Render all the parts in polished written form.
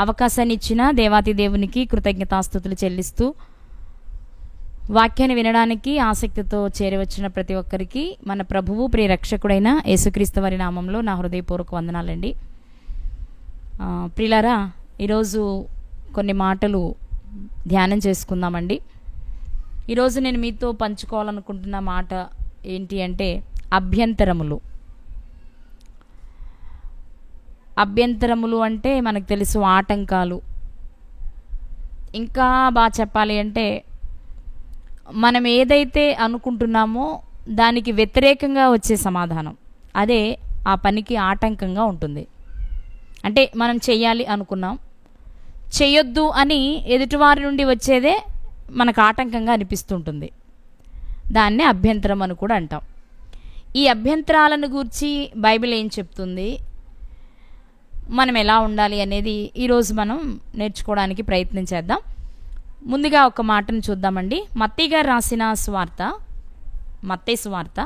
అవకాశాన్ని ఇచ్చిన దేవాతి దేవునికి కృతజ్ఞతాస్తుతులు చెల్లిస్తూ వాక్యాన్ని వినడానికి ఆసక్తితో చేరవచ్చిన ప్రతి ఒక్కరికి మన ప్రభువు ప్రియ రక్షకుడైన యేసుక్రీస్తు వారి నామంలో నా హృదయపూర్వక వందనాలండి. ప్రియులారా, ఈరోజు కొన్ని మాటలు ధ్యానం చేసుకుందామండి. ఈరోజు నేను మీతో పంచుకోవాలనుకుంటున్న మాట ఏంటి అంటే అభ్యంతరములు. అభ్యంతరములు అంటే మనకు తెలుసు ఆటంకాలు. ఇంకా బాగా చెప్పాలి అంటే మనం ఏదైతే అనుకుంటున్నామో దానికి వ్యతిరేకంగా వచ్చే సమాధానం, అదే ఆ పనికి ఆటంకంగా ఉంటుంది. అంటే మనం చెయ్యాలి అనుకున్నాం, చెయ్యొద్దు అని ఎదుటివారి నుండి వచ్చేదే మనకు ఆటంకంగా అనిపిస్తుంటుంది. దాన్నే అభ్యంతరం అని కూడా అంటాం. ఈ అభ్యంతరాలను గూర్చి బైబిల్ ఏం చెప్తుంది, మనం ఎలా ఉండాలి అనేది ఈరోజు మనం నేర్చుకోవడానికి ప్రయత్నం చేద్దాం. ముందుగా ఒక మాటను చూద్దామండి. మత్తయి గారు రాసిన సువార్త, మత్తయి సువార్త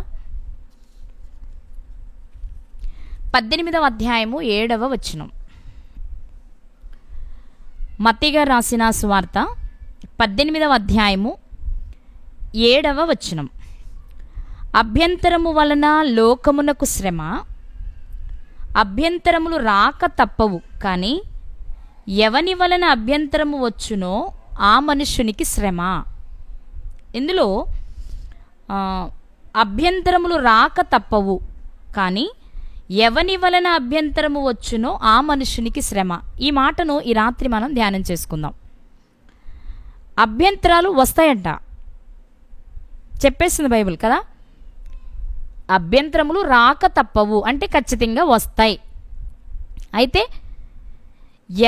18వ అధ్యాయము 7వ వచనం. మత్తయి గారు రాసిన సువార్త 18వ అధ్యాయము 7వ వచనం. అభ్యంతరము వలన లోకమునకు శ్రమ, అభ్యంతరములు రాక తప్పవు, కానీ ఎవని వలన అభ్యంతరము వచ్చునో ఆ మనుష్యునికి శ్రమ. ఇందులో అభ్యంతరములు రాక తప్పవు, కానీ ఎవని వలన అభ్యంతరము వచ్చునో ఆ మనుష్యునికి శ్రమ. ఈ మాటను ఈ రాత్రి మనం ధ్యానం చేసుకుందాం. అభ్యంతరాలు వస్తాయంట, చెప్పేస్తుంది బైబిల్ కదా. అభ్యంతరములు రాక తప్పవు అంటే ఖచ్చితంగా వస్తాయి. అయితే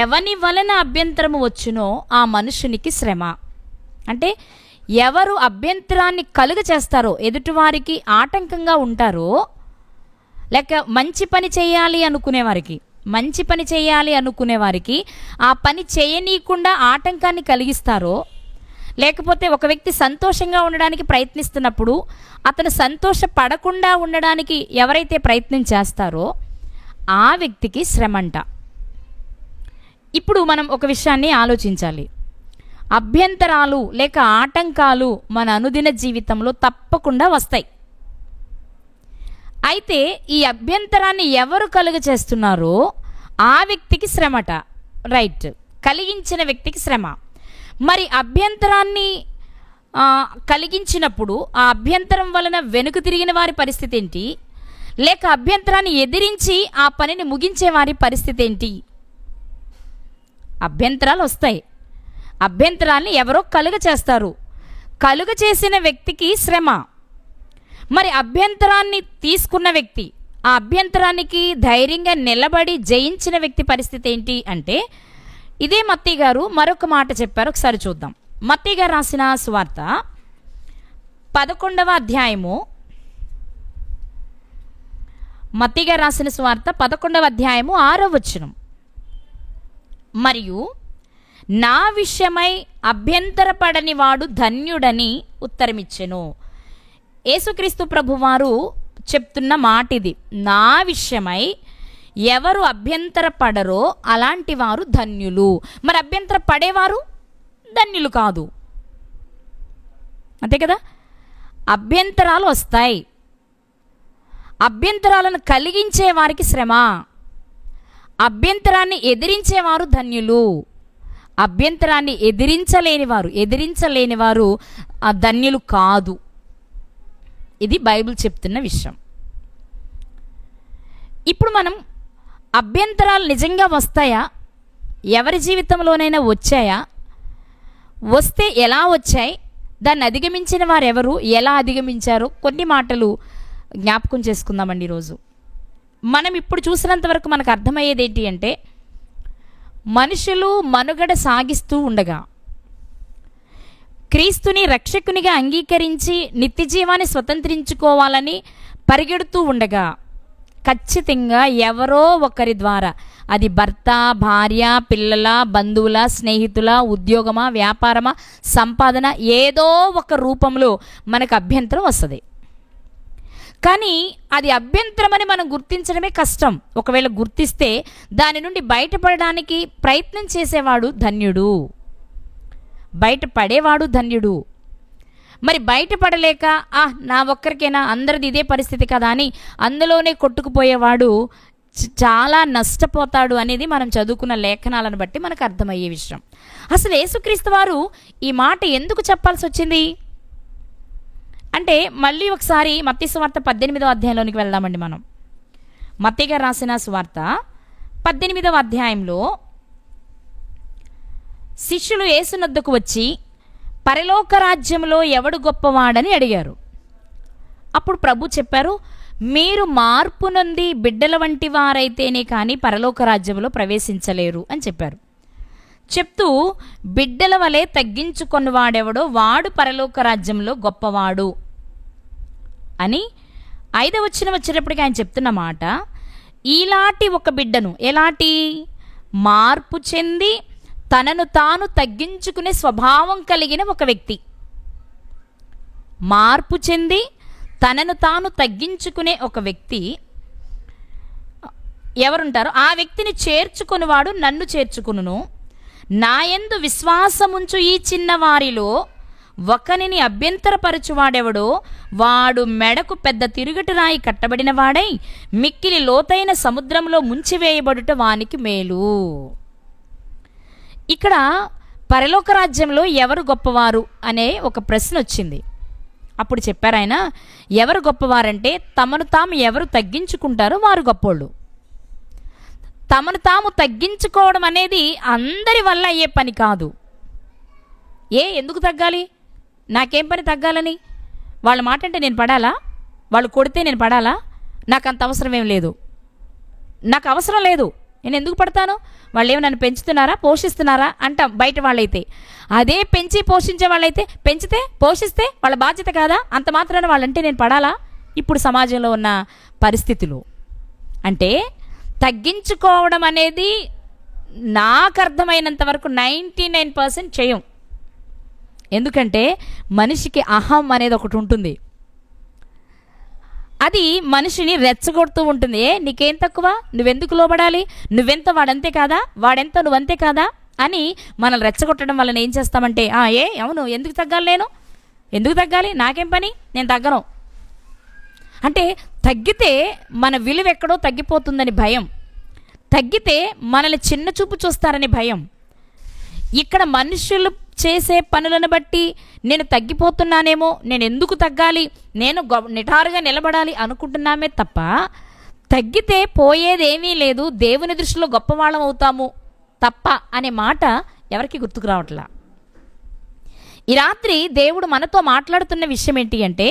ఎవని వలన అభ్యంతరము వచ్చునో ఆ మనుషునికి శ్రమ. అంటే ఎవరు అభ్యంతరాన్ని కలుగ చేస్తారో, ఎదుటివారికి ఆటంకంగా ఉంటారో, లేక మంచి పని చేయాలి అనుకునే వారికి ఆ పని చేయనీయకుండా ఆటంకాన్ని కలిగిస్తారో, లేకపోతే ఒక వ్యక్తి సంతోషంగా ఉండడానికి ప్రయత్నిస్తున్నప్పుడు అతను సంతోషపడకుండా ఉండడానికి ఎవరైతే ప్రయత్నం చేస్తారో ఆ వ్యక్తికి శ్రమంట. ఇప్పుడు మనం ఒక విషయాన్ని ఆలోచించాలి. అభ్యంతరాలు లేక ఆటంకాలు మన అనుదిన జీవితంలో తప్పకుండా వస్తాయి. అయితే ఈ అభ్యంతరాన్ని ఎవరు కలుగ చేస్తున్నారో ఆ వ్యక్తికి శ్రమట. రైట్, కలిగించిన వ్యక్తికి శ్రమ. మరి అభ్యంతరాన్ని కలిగించినప్పుడు ఆ అభ్యంతరం వలన వెనుక తిరిగిన వారి పరిస్థితి ఏంటి, లేక అభ్యంతరాన్ని ఎదిరించి ఆ పనిని ముగించే వారి పరిస్థితి ఏంటి? అభ్యంతరాలు వస్తాయి. అభ్యంతరాన్ని ఎవరో కలుగ చేస్తారు, కలుగ చేసిన వ్యక్తికి శ్రమ. మరి అభ్యంతరాన్ని తీసుకున్న వ్యక్తి, ఆ అభ్యంతరానికి ధైర్యంగా నిలబడి జయించిన వ్యక్తి పరిస్థితి ఏంటి అంటే, ఇదే మత్తయి గారు మరొక మాట చెప్పారు. ఒకసారి చూద్దాం. మత్తయి గారు రాసిన సువార్త 11వ అధ్యాయము, మత్తయి గారు రాసిన సువార్త 11వ అధ్యాయము 6వ వచనం. మరియు నా విషయమై అభ్యంతరపడని వాడు ధన్యుడని ఉత్తరమిచ్చెను. యేసుక్రీస్తు ప్రభువారు చెప్తున్న మాట ఇది. నా విషయమై ఎవరు అభ్యంతరపడరో అలాంటి వారు ధన్యులు. మరి అభ్యంతర పడేవారు ధన్యులు కాదు, అంతే కదా. అభ్యంతరాలు వస్తాయి. అభ్యంతరాలను కలిగించే వారికి శ్రమ. అభ్యంతరాన్ని ఎదిరించేవారు ధన్యులు. అభ్యంతరాన్ని ఎదిరించలేని వారు ధన్యులు కాదు. ఇది బైబిల్ చెప్తున్న విషయం. ఇప్పుడు మనం అభ్యంతరాలు నిజంగా వస్తాయా, ఎవరి జీవితంలోనైనా వచ్చాయా, వస్తే ఎలా వచ్చాయి, దాన్ని అధిగమించిన వారు ఎవరు, ఎలా అధిగమించారో కొన్ని మాటలు జ్ఞాపకం చేసుకుందామండి. ఈరోజు మనం ఇప్పుడు చూసినంత వరకు మనకు అర్థమయ్యేది ఏంటి అంటే, మనుషులు మనుగడ సాగిస్తూ ఉండగా, క్రీస్తుని రక్షకునిగా అంగీకరించి నిత్యజీవాన్ని స్వతంత్రించుకోవాలని పరిగెడుతూ ఉండగా ఖచ్చితంగా ఎవరో ఒకరి ద్వారా, అది భర్త, భార్య, పిల్లల, బంధువుల, స్నేహితుల, ఉద్యోగమా, వ్యాపారమా, సంపాదన, ఏదో ఒక రూపంలో మనకు అభ్యంతరం వస్తుంది. కానీ అది అభ్యంతరమని మనం గుర్తించడమే కష్టం. ఒకవేళ గుర్తిస్తే దాని నుండి బయటపడడానికి ప్రయత్నం చేసేవాడు ధన్యుడు, బయటపడేవాడు ధన్యుడు. మరి బయటపడలేక నా ఒక్కరికైనా, అందరిది ఇదే పరిస్థితి కదా అని అందులోనే కొట్టుకుపోయేవాడు చాలా నష్టపోతాడు అనేది మనం చదువుకున్న లేఖనాలను బట్టి మనకు అర్థమయ్యే విషయం. అసలు యేసుక్రీస్తు వారు ఈ మాట ఎందుకు చెప్పాల్సి వచ్చింది అంటే, మళ్ళీ ఒకసారి మత్తయి సువార్త 18వ అధ్యాయంలోనికి వెళ్దామండి. మనం మత్తయి గారు రాసిన సువార్త 18వ అధ్యాయంలో శిష్యులు యేసునొద్దకు వచ్చి పరలోక రాజ్యంలో ఎవడు గొప్పవాడని అడిగారు. అప్పుడు ప్రభు చెప్పారు, మీరు మార్పు నొంది బిడ్డల వంటి వారైతేనే కానీ పరలోక రాజ్యంలో ప్రవేశించలేరు అని చెప్పారు. చెప్తూ బిడ్డల వలె తగ్గించుకొన్నవాడెవడో వాడు పరలోక రాజ్యంలో గొప్పవాడు అని 5వ వచనం వచ్చేటప్పటికి ఆయన చెప్తున్న మాట, ఈలాంటి ఒక బిడ్డను, ఎలాంటి మార్పు చెంది తనను తాను తగ్గించుకునే స్వభావం కలిగిన ఒక వ్యక్తి, మార్పు చెంది తనను తాను తగ్గించుకునే ఒక వ్యక్తి ఎవరుంటారో ఆ వ్యక్తిని చేర్చుకునివాడు నన్ను చేర్చుకును. నాయందు విశ్వాసముంచు ఈ చిన్నవారిలో ఒకనిని అభ్యంతరపరచువాడెవడో వాడు మెడకు పెద్ద తిరుగటి రాయి కట్టబడిన వాడై మిక్కిలి లోతైన సముద్రంలో ముంచివేయబడుట వానికి మేలు. ఇక్కడ పరలోక రాజ్యంలో ఎవరు గొప్పవారు అనే ఒక ప్రశ్న వచ్చింది. అప్పుడు చెప్పారు ఆయన, ఎవరు గొప్పవారంటే తమను తాము ఎవరు తగ్గించుకుంటారో వారు గొప్పోళ్ళు. తమను తాము తగ్గించుకోవడం అనేది అందరి వల్ల అయ్యే పని కాదు. ఎందుకు తగ్గాలి? నాకేం పని తగ్గాలని? వాళ్ళ మాట అంటే నేను పడాలా? వాళ్ళు కొడితే నేను పడాలా? నాకు అంత అవసరం ఏం లేదు, నాకు అవసరం లేదు, నేను ఎందుకు పడతాను? వాళ్ళు ఏమి నన్ను పెంచుతున్నారా, పోషిస్తున్నారా అంటాం బయట వాళ్ళైతే. అదే పెంచి పోషించే వాళ్ళైతే పెంచితే పోషిస్తే వాళ్ళ బాధ్యత కాదా? అంత మాత్రాన వాళ్ళంటే నేను పడాలా? ఇప్పుడు సమాజంలో ఉన్న పరిస్థితులు అంటే తగ్గించుకోవడం అనేది నాకు అర్థమైనంత వరకు 99% చేయం. ఎందుకంటే మనిషికి అహం అనేది ఒకటి ఉంటుంది, అది మనిషిని రెచ్చగొడుతూ ఉంటుంది. నీకేం తక్కువ, నువ్వెందుకు లోబడాలి, నువ్వెంత వాడంతే కాదా, వాడెంత నువ్వంతే కాదా అని మనల్ని రెచ్చగొట్టడం వలన ఏం చేస్తామంటే అవును ఎందుకు తగ్గాలి, నేను ఎందుకు తగ్గాలి, నాకేం పని, నేను తగ్గను అంటే తగ్గితే మన విలువ ఎక్కడో తగ్గిపోతుందని భయం, తగ్గితే మనల్ని చిన్న చూపు చూస్తారని భయం. ఇక్కడ మనుషులు చేసే పనులను బట్టి నేను తగ్గిపోతున్నానేమో, నేను ఎందుకు తగ్గాలి, నేను నిటారుగా నిలబడాలి అనుకుంటున్నామే తప్ప తగ్గితే పోయేదేమీ లేదు, దేవుని దృష్టిలో గొప్పవాళ్ళం అవుతాము తప్ప అనే మాట ఎవరికి గుర్తుకు రావట్లా. ఈ రాత్రి దేవుడు మనతో మాట్లాడుతున్న విషయం ఏంటి అంటే,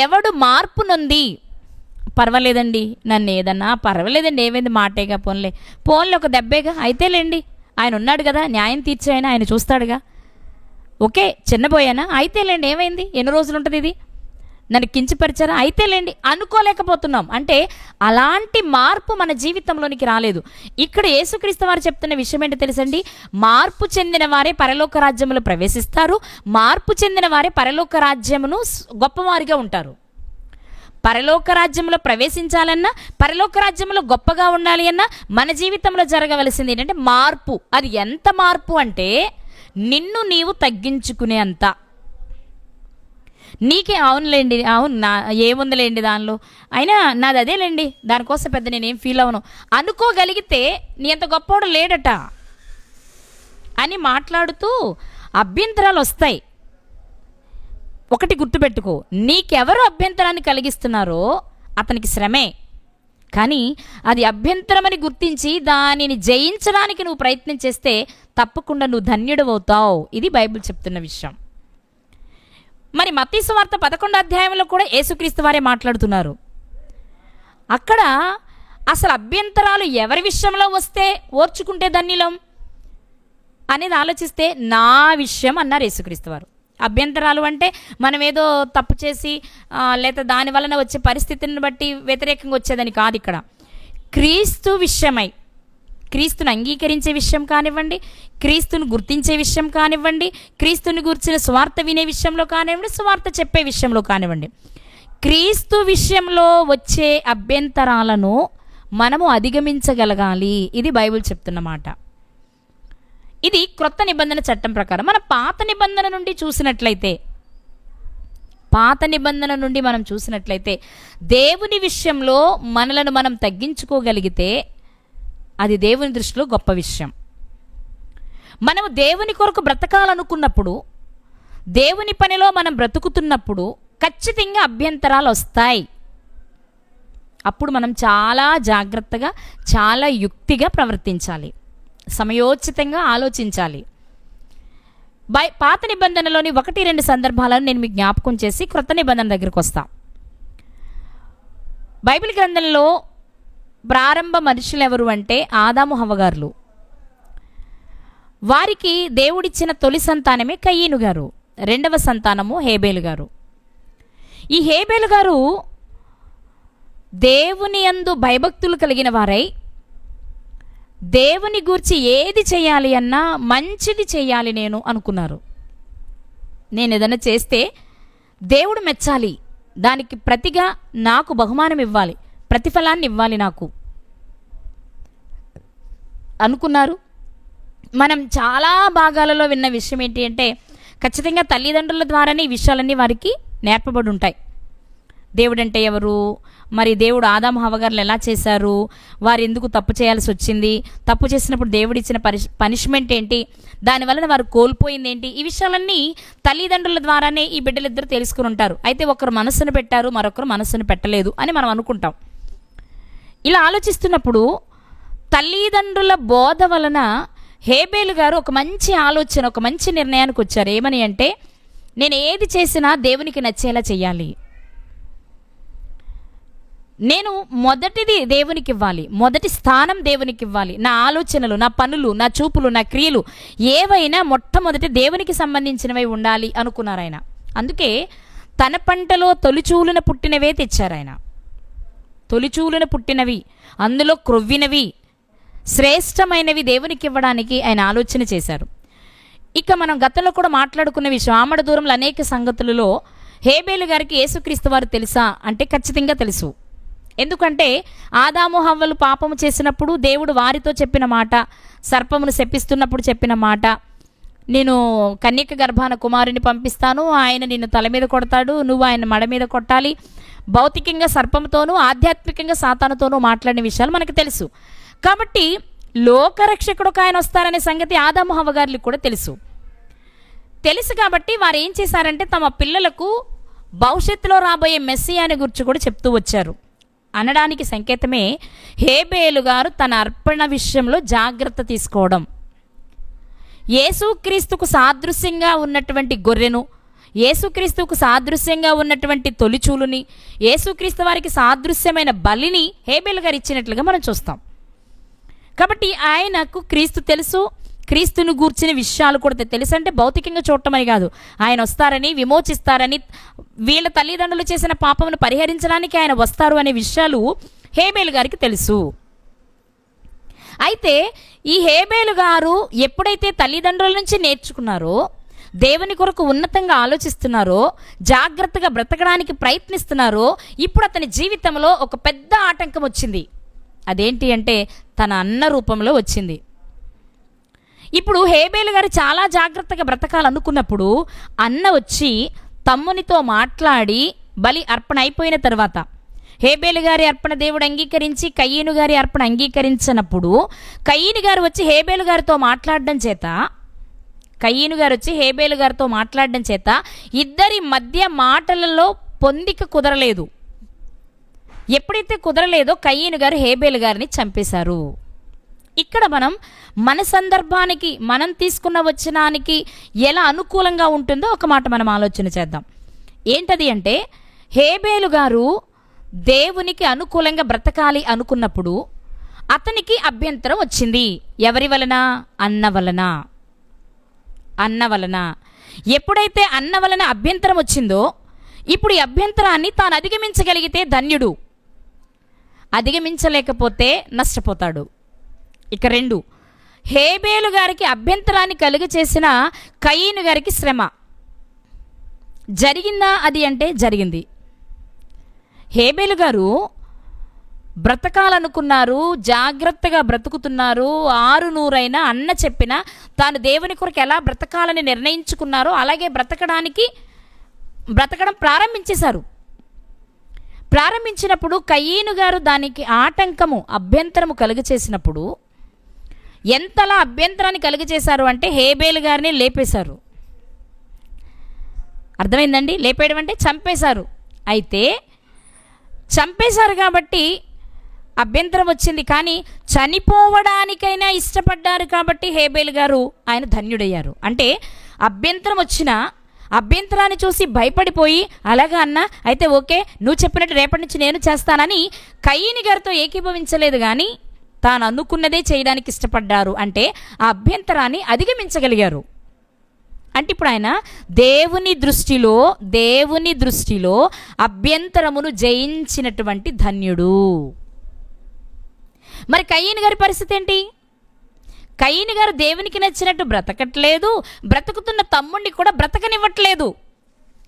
ఎవడు మార్పు నొంది, పర్వాలేదండి నన్ను ఏదన్నా పర్వాలేదండి, ఏమైంది మాటేగా, పోన్లే ఒక దెబ్బేగా, అయితేలేండి ఆయన ఉన్నాడు కదా, న్యాయం తీర్చే ఆయన చూస్తాడుగా, ఓకే చిన్నపోయానా, అయితేలేండి ఏమైంది, ఎన్ని రోజులు ఉంటుంది ఇది, నన్ను కించపరిచారా, అయితేలేండి అనుకోలేకపోతున్నాం. అంటే అలాంటి మార్పు మన జీవితంలోనికి రాలేదు. ఇక్కడ యేసుక్రీస్తు వారు చెప్తున్న విషయం ఏంటో తెలుసండి, మార్పు చెందిన వారే పరలోక రాజ్యములో ప్రవేశిస్తారు, మార్పు చెందిన వారే పరలోక రాజ్యమును గొప్పవారిగా ఉంటారు. పరలోక రాజ్యంలో ప్రవేశించాలన్నా, పరలోక రాజ్యంలో గొప్పగా ఉండాలి అన్నా మన జీవితంలో జరగవలసింది ఏంటంటే మార్పు. అది ఎంత మార్పు అంటే నిన్ను నీవు తగ్గించుకునే అంత. నీకే అవునులేండి, అవును నా ఏముందిలేండి దానిలో, అయినా నాది అదేలేండి, దానికోసం పెద్ద నేనేం ఫీల్ అవను అనుకోగలిగితే నీ అంత గొప్పవాడు లేడట అని మాట్లాడుతూ అభ్యంతరాలు వస్తాయి. ఒకటి గుర్తుపెట్టుకో, నీకెవరు అభ్యంతరాన్ని కలిగిస్తున్నారో అతనికి శ్రమే, కానీ అది అభ్యంతరమని గుర్తించి దానిని జయించడానికి నువ్వు ప్రయత్నం చేస్తే తప్పకుండా నువ్వు ధన్యుడు అవుతావు. ఇది బైబిల్ చెప్తున్న విషయం. మరి మత్తయి సువార్త 11వ అధ్యాయంలో కూడా యేసుక్రీస్తు వారే మాట్లాడుతున్నారు. అక్కడ అసలు అభ్యంతరాలు ఎవరి విషయంలో వస్తే ఓర్చుకుంటే ధన్యులం అనేది ఆలోచిస్తే నా విషయం అన్నారు యేసుక్రీస్తు వారు. అభ్యంతరాలు అంటే మనం ఏదో తప్పు చేసి లేదా దాని వలన వచ్చే పరిస్థితిని బట్టి వ్యతిరేకంగా వచ్చేదని కాదు. ఇక్కడ క్రీస్తు విషయమై, క్రీస్తుని అంగీకరించే విషయం కానివ్వండి, క్రీస్తుని గుర్తించే విషయం కానివ్వండి, క్రీస్తుని గురించిన స్వార్థ వినే విషయంలో కానివ్వండి, స్వార్థ చెప్పే విషయంలో కానివ్వండి, క్రీస్తు విషయంలో వచ్చే అభ్యంతరాలను మనము అధిగమించగలగాలి. ఇది బైబిల్ చెప్తున్నమాట. ఇది క్రొత్త నిబంధన చట్టం ప్రకారం. మన పాత నిబంధన నుండి మనం చూసినట్లయితే దేవుని విషయంలో మనలను మనం తగ్గించుకోగలిగితే అది దేవుని దృష్టిలో గొప్ప విషయం. మనము దేవుని కొరకు బ్రతకాలనుకున్నప్పుడు, దేవుని పనిలో మనం బ్రతుకుతున్నప్పుడు ఖచ్చితంగా అభ్యంతరాలు వస్తాయి. అప్పుడు మనం చాలా జాగ్రత్తగా, చాలా యుక్తిగా ప్రవర్తించాలి, సమయోచితంగా ఆలోచించాలి. పాత నిబంధనలోని 1-2 సందర్భాలను నేను మీకు జ్ఞాపకం చేసి క్రొత్త నిబంధన దగ్గరికి వస్తా. బైబిల్ గ్రంథంలో ప్రారంభ మనుషులు ఎవరు అంటే ఆదాము హవ్వగారులు. వారికి దేవుడిచ్చిన తొలి సంతానమే కయీను గారు, రెండవ సంతానము హేబేలు గారు. ఈ హేబేలు గారు దేవుని యందు భయభక్తులు కలిగిన వారై దేవుని గూర్చి ఏది చేయాలి అన్నా మంచిది చేయాలి నేను అనుకున్నారు. నేను ఏదైనా చేస్తే దేవుడు మెచ్చాలి, దానికి ప్రతిగా నాకు బహుమానం ఇవ్వాలి, ప్రతిఫలాన్ని ఇవ్వాలి నాకు అనుకున్నారు. మనం చాలా భాగాలలో విన్న విషయం ఏంటి అంటే ఖచ్చితంగా తల్లిదండ్రుల ద్వారానే ఈ విషయాలన్నీ వారికి నేర్పబడి ఉంటాయి. దేవుడు అంటే ఎవరు, మరి దేవుడు ఆదాము హవ్వగారులు ఎలా చేశారు, వారు ఎందుకు తప్పు చేయాల్సి వచ్చింది, తప్పు చేసినప్పుడు దేవుడు ఇచ్చిన పనిష్మెంట్ ఏంటి, దానివల్ల వారు కోల్పోయింది ఏంటి, ఈ విషయాలన్నీ తల్లిదండ్రుల ద్వారానే ఈ బిడ్డలిద్దరూ తెలుసుకుని ఉంటారు. అయితే ఒకరు మనస్సును పెట్టారు, మరొకరు మనస్సును పెట్టలేదు అని మనం అనుకుంటాం. ఇలా ఆలోచిస్తున్నప్పుడు తల్లిదండ్రుల బోధ వలన హేబేలు గారు ఒక మంచి ఆలోచన, ఒక మంచి నిర్ణయానికి వచ్చారు. ఏమని అంటే, నేను ఏది చేసినా దేవునికి నచ్చేలా చెయ్యాలి, నేను మొదటిది దేవునికి ఇవ్వాలి, మొదటి స్థానం దేవునికి ఇవ్వాలి, నా ఆలోచనలు, నా పనులు, నా చూపులు, నా క్రియలు ఏవైనా మొట్టమొదటి దేవునికి సంబంధించినవి ఉండాలి అనుకున్నారు ఆయన. అందుకే తన పంటలో తొలిచూలున పుట్టినవే తెచ్చారు ఆయన. తొలిచూలున పుట్టినవి, అందులో క్రొవ్వినవి, శ్రేష్టమైనవి దేవునికి ఇవ్వడానికి ఆయన ఆలోచన చేశారు. ఇక మనం గతంలో కూడా మాట్లాడుకున్న విషయం, ఆమడ దూరంలో అనేక సంగతులలో హేబేలు గారికి యేసుక్రీస్తు వారు తెలుసా అంటే ఖచ్చితంగా తెలుసు. ఎందుకంటే ఆదాము హవ్వలు పాపము చేసినప్పుడు దేవుడు వారితో చెప్పిన మాట, సర్పమును శపిస్తున్నప్పుడు చెప్పిన మాట, నేను కన్యక గర్భాన కుమారుని పంపిస్తాను, ఆయన నిన్ను తల మీద కొడతాడు, నువ్వు ఆయన మడ మీద కొట్టాలి, భౌతికంగా సర్పంతోనూ ఆధ్యాత్మికంగా సాతానుతోనూ మాట్లాడిన విషయాలు మనకు తెలుసు. కాబట్టి లోకరక్షకుడు ఒక ఆయన వస్తారనే సంగతి ఆదాము హవ్వగారులకు కూడా తెలుసు కాబట్టి వారు ఏం చేశారంటే తమ పిల్లలకు భవిష్యత్తులో రాబోయే మెస్సియాని గురించి కూడా చెప్తూ వచ్చారు. అనడానికి సంకేతమే హేబేలు గారు తన అర్పణ విషయంలో జాగ్రత్త తీసుకోవడం. యేసుక్రీస్తుకు సాదృశ్యంగా ఉన్నటువంటి గొర్రెను, యేసుక్రీస్తుకు సాదృశ్యంగా ఉన్నటువంటి తొలిచూలుని, యేసుక్రీస్తు వారికి సాదృశ్యమైన బలిని హేబేలు గారు ఇచ్చినట్లుగా మనం చూస్తాం. కాబట్టి ఆయనకు క్రీస్తు తెలుసు, క్రీస్తును గూర్చిన విషయాలు కూడా తెలుసు. అంటే భౌతికంగా చూడటమని కాదు, ఆయన వస్తారని, విమోచిస్తారని, వీళ్ళ తల్లిదండ్రులు చేసిన పాపమును పరిహరించడానికి ఆయన వస్తారు అనే విషయాలు హేబేలు గారికి తెలుసు. అయితే ఈ హేబేలు గారు ఎప్పుడైతే తల్లిదండ్రుల నుంచి నేర్చుకున్నారో, దేవుని కొరకు ఉన్నతంగా ఆలోచిస్తున్నారో, జాగ్రత్తగా బ్రతకడానికి ప్రయత్నిస్తున్నారో, ఇప్పుడు అతని జీవితంలో ఒక పెద్ద ఆటంకం వచ్చింది. అదేంటి అంటే తన అన్న రూపంలో వచ్చింది. ఇప్పుడు హేబేలు గారు చాలా జాగ్రత్తగా బ్రతకాలనుకున్నప్పుడు అన్న వచ్చి తమ్మునితో మాట్లాడి బలి అర్పణ అయిపోయిన తర్వాత హేబేలు గారి అర్పణ దేవుడు అంగీకరించి కయీను గారి అర్పణ అంగీకరించినప్పుడు కయీను గారు వచ్చి హేబేలు గారితో మాట్లాడడం చేత ఇద్దరి మధ్య మాటలలో పొందిక కుదరలేదు. ఎప్పుడైతే కుదరలేదో కయీను గారు హేబేలు గారిని చంపేశారు. ఇక్కడ మనం మన సందర్భానికి, మనం తీసుకున్న వచనానికి ఎలా అనుకూలంగా ఉంటుందో ఒక మాట మనం ఆలోచన చేద్దాం. ఏంటది అంటే, హేబేలు గారు దేవునికి అనుకూలంగా బ్రతకాలి అనుకున్నప్పుడు అతనికి అభ్యంతరం వచ్చింది. ఎవరి వలన? అన్న వలన. ఎప్పుడైతే అన్న వలన అభ్యంతరం వచ్చిందో, ఇప్పుడు ఈ అభ్యంతరాన్ని తాను అధిగమించగలిగితే ధన్యుడు, అధిగమించలేకపోతే నష్టపోతాడు. ఇక 2, హేబేలు గారికి అభ్యంతరాన్ని కలుగ చేసిన కయీను గారికి శ్రమ జరిగిందా? అది అంటే జరిగింది. హేబేలు గారు బ్రతకాలనుకున్నారు, జాగ్రత్తగా బ్రతుకుతున్నారు. 600 అన్న చెప్పినా తాను దేవుని కొరకు ఎలా బ్రతకాలని నిర్ణయించుకున్నారో అలాగే బ్రతకడం ప్రారంభించేశారు. ప్రారంభించినప్పుడు కయీను గారు దానికి అభ్యంతరము కలుగచేసినప్పుడు ఎంతలా అభ్యంతరాన్ని కలుగచేశారు అంటే హేబేలు గారిని లేపేశారు. అర్థమైందండి? లేపేయడం అంటే చంపేశారు. అయితే చంపేశారు కాబట్టి అభ్యంతరం వచ్చింది, కానీ చనిపోవడానికైనా ఇష్టపడ్డారు కాబట్టి హేబేలు గారు ఆయన ధన్యుడయ్యారు. అంటే అభ్యంతరం వచ్చినా అభ్యంతరాన్ని చూసి భయపడిపోయి అలాగా అన్నా అయితే ఓకే నువ్వు చెప్పినట్టు రేపటి నుంచి నేను చేస్తానని కయీను గారితో ఏకీభవించలేదు, కానీ తాను అనుకున్నదే చేయడానికి ఇష్టపడ్డారు. అంటే ఆ అభ్యంతరాన్ని అధిగమించగలిగారు. అంటే ఇప్పుడు ఆయన దేవుని దృష్టిలో అభ్యంతరమును జయించినటువంటి ధన్యుడు. మరి కయీను గారి పరిస్థితి ఏంటి? కయీను గారు దేవునికి నచ్చినట్టు బ్రతకట్లేదు, బ్రతుకుతున్న తమ్ముడిని కూడా బ్రతకనివ్వట్లేదు.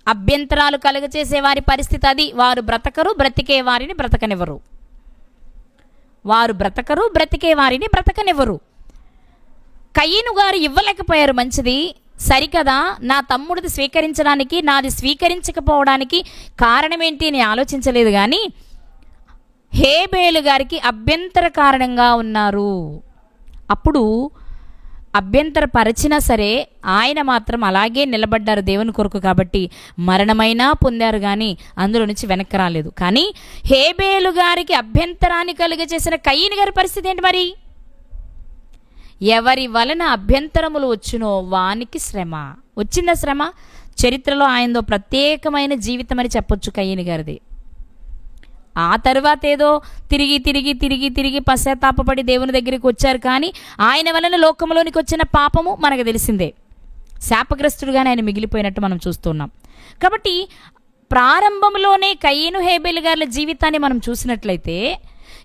అభ్యంతరాలు కలుగచేసే వారి పరిస్థితి అది. వారు బ్రతకరు, బ్రతికే వారిని బ్రతకనివ్వరు. కయీను గారు ఇవ్వలేకపోయారు, మంచిది సరికదా, నా తమ్ముడిది స్వీకరించడానికి నాది స్వీకరించకపోవడానికి కారణం ఏంటి అని ఆలోచించలేదు, కానీ హేబేలు గారికి అభ్యంతర కారణంగా ఉన్నారు. అప్పుడు అభ్యంతరపరిచినా సరే ఆయన మాత్రం అలాగే నిలబడ్డారు దేవుని కొరకు. కాబట్టి మరణమైనా పొందారు, కానీ అందులో నుంచి వెనక్కి రాలేదు. కానీ హేబేలు గారికి అభ్యంతరాన్ని కలుగజేసిన కయీను గారి పరిస్థితి ఏంటి మరి? ఎవరి వలన అభ్యంతరములు వచ్చునో వానికి శ్రమ వచ్చిందా? శ్రమ చరిత్రలో ఆయనదో ప్రత్యేకమైన జీవితం అని చెప్పొచ్చు కయీను గారిది. ఆ తర్వాత ఏదో తిరిగి పశ్చాత్తాపపడి దేవుని దగ్గరికి వచ్చారు, కానీ ఆయన వలన లోకంలోనికి వచ్చిన పాపము మనకు తెలిసిందే. శాపగ్రస్తుడుగానే ఆయన మిగిలిపోయినట్టు మనం చూస్తున్నాం. కాబట్టి ప్రారంభంలోనే కయీను హేబేలు గారి జీవితాన్ని మనం చూసినట్లయితే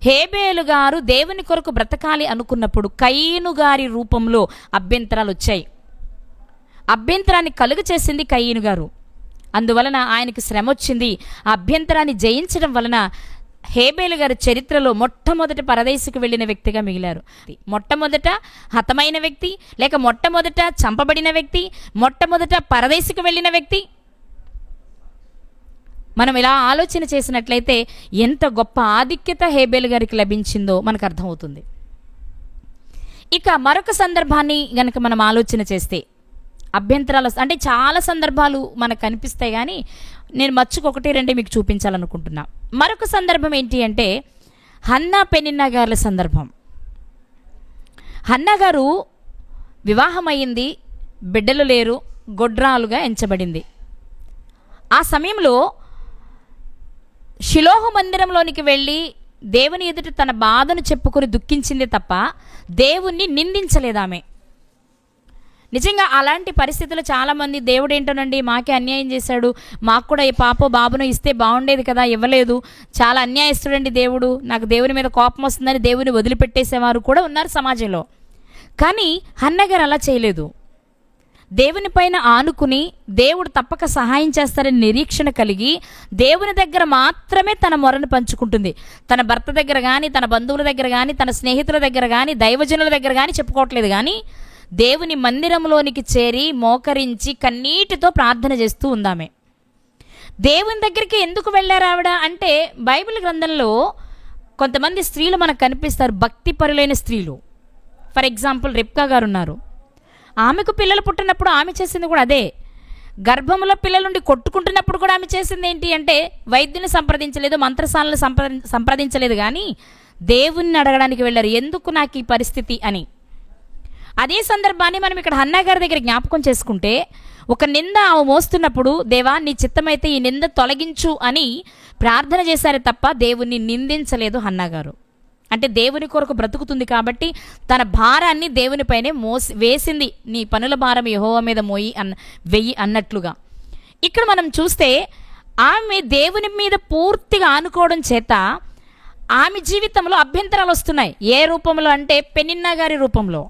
హేబేలు గారు దేవుని కొరకు బ్రతకాలి అనుకున్నప్పుడు కయీను గారి రూపంలో అభ్యంతరాలు వచ్చాయి. అభ్యంతరాన్ని కలుగ చేసింది కయీను గారు. అందువలన ఆయనకు శ్రమ వచ్చింది. ఆ అభ్యంతరాన్ని జయించడం వలన హేబేలు గారి చరిత్రలో మొట్టమొదట పరదేశకు వెళ్ళిన వ్యక్తిగా మిగిలారు. మొట్టమొదట హతమైన వ్యక్తి, లేక మొట్టమొదట చంపబడిన వ్యక్తి, మొట్టమొదట పరదేశకు వెళ్ళిన వ్యక్తి. మనం ఇలా ఆలోచన చేసినట్లయితే ఎంత గొప్ప ఆధిక్యత హేబేలు గారికి లభించిందో మనకు అర్థమవుతుంది. ఇక మరొక సందర్భాన్ని గనక మనం ఆలోచన చేస్తే అభ్యంతరాలు అంటే చాలా సందర్భాలు మనకు కనిపిస్తాయి, కానీ నేను మచ్చుకు 1-2 మీకు చూపించాలనుకుంటున్నా. మరొక సందర్భం ఏంటి అంటే హన్నా పెనిన్నా గారి సందర్భం. హన్నా గారు వివాహం అయ్యింది, బిడ్డలు లేరు, గొడ్రాలుగా ఎంచబడింది. ఆ సమయంలో షిలోహు మందిరంలోనికి వెళ్ళి దేవుని ఎదుట తన బాధను చెప్పుకొని దుఃఖించిందే తప్ప దేవుణ్ణి నిందించలేదు ఆమె. నిజంగా అలాంటి పరిస్థితులు చాలామంది దేవుడు ఏంటోనండి మాకే అన్యాయం చేశాడు, మాకు కూడా ఈ పాపో బాబును ఇస్తే బాగుండేది కదా, ఇవ్వలేదు, చాలా అన్యాయస్తుడండి దేవుడు, నాకు దేవుని మీద కోపం వస్తుందని దేవుని వదిలిపెట్టేసేవారు కూడా ఉన్నారు సమాజంలో. కానీ హన్నా గారు అలా చేయలేదు. దేవుని పైన ఆనుకుని దేవుడు తప్పక సహాయం చేస్తారని నిరీక్షణ కలిగి దేవుని దగ్గర మాత్రమే తన మొరను పంచుకుంటుంది. తన భర్త దగ్గర కానీ, తన బంధువుల దగ్గర కానీ, తన స్నేహితుల దగ్గర కానీ, దైవజనుల దగ్గర కానీ చెప్పుకోవట్లేదు. కానీ దేవుని మందిరంలోనికి చేరి మోకరించి కన్నీటితో ప్రార్థన చేస్తూ ఉందామె. దేవుని దగ్గరికి ఎందుకు వెళ్ళారు ఆవిడ అంటే బైబిల్ గ్రంథంలో కొంతమంది స్త్రీలు మనకు కనిపిస్తారు, భక్తి పరులైన స్త్రీలు. ఫర్ ఎగ్జాంపుల్ రిబ్కా గారు ఉన్నారు. ఆమెకు పిల్లలు పుట్టినప్పుడు ఆమె చేసింది కూడా అదే. గర్భంలో పిల్లలుండి కొట్టుకుంటున్నప్పుడు కూడా ఆమె చేసింది ఏంటి అంటే వైద్యుని సంప్రదించలేదు, మంత్రసాలను సంప్రదించలేదు, కానీ దేవుణ్ణి అడగడానికి వెళ్ళారు, ఎందుకు నాకు ఈ పరిస్థితి అని. అదే సందర్భాన్ని మనం ఇక్కడ హన్నా గారి దగ్గర జ్ఞాపకం చేసుకుంటే ఒక నింద ఆమె మోస్తున్నప్పుడు దేవా నీ చిత్తమైతే ఈ నింద తొలగించు అని ప్రార్థన చేశారే తప్ప దేవుణ్ణి నిందించలేదు హన్నా గారు. అంటే దేవుని కొరకు బ్రతుకుతుంది కాబట్టి తన భారాన్ని దేవునిపైనే వేసింది. నీ పనుల భారం యెహోవా మీద వెయ్యి అన్నట్లుగా. ఇక్కడ మనం చూస్తే ఆమె దేవుని మీద పూర్తిగా ఆనుకోవడం చేత ఆమె జీవితంలో అభ్యంతరాలు వస్తున్నాయి. ఏ రూపంలో అంటే పెనిన్నా గారి రూపంలో.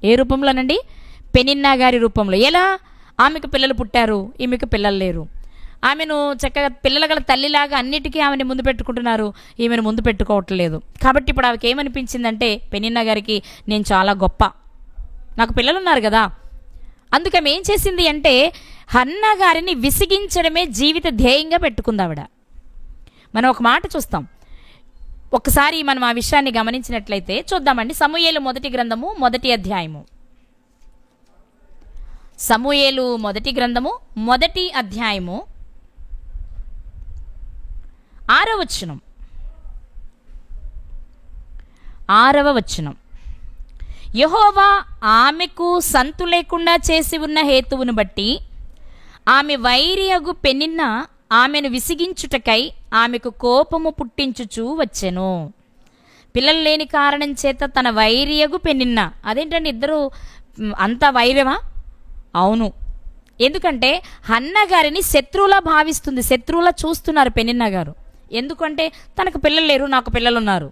ఏ రూపంలోనండి? పెనిన్నా గారి రూపంలో. ఎలా? ఆమెకు పిల్లలు పుట్టారు, ఈమెకు పిల్లలు లేరు. ఆమెను చక్కగా పిల్లల గల తల్లిలాగా అన్నిటికీ ఆమెను ముందు పెట్టుకుంటున్నారు, ఈమెను ముందు పెట్టుకోవట్లేదు. కాబట్టి ఇప్పుడు ఆమెకి ఏమనిపించిందంటే పెనిన్నా గారికి, నేను చాలా గొప్ప, నాకు పిల్లలు ఉన్నారు కదా. అందుకే ఆమె ఏం చేసింది అంటే హన్నా గారిని విసిగించడమే జీవిత ధ్యేయంగా పెట్టుకుంది ఆవిడ. మనం ఒక మాట చూస్తాం, ఒకసారి మనం ఆ విషయాన్ని గమనించినట్లయితే చూద్దామండి. సమూయేలు మొదటి గ్రంథము 1వ అధ్యాయము. సమూయేలు మొదటి గ్రంథము 1వ అధ్యాయము 6వ వచనం. 6వ వచనం. యెహోవా ఆమెకు సంతు లేకుండా చేసి ఉన్న హేతువును బట్టి ఆమె వైరియగు పెనిన్న ఆమెను విసిగించుటకై ఆమెకు కోపము పుట్టించుచూ వచ్చెను. పిల్లలు లేని కారణం చేత తన వైరియగు పెనిన్న, అదేంటండి ఇద్దరు అంత వైర్యమా? అవును, ఎందుకంటే హన్నా గారిని శత్రువులా భావిస్తుంది, శత్రువులా చూస్తున్నారు పెనిన్నా గారు. ఎందుకంటే తనకు పిల్లలు లేరు, నాకు పిల్లలు ఉన్నారు.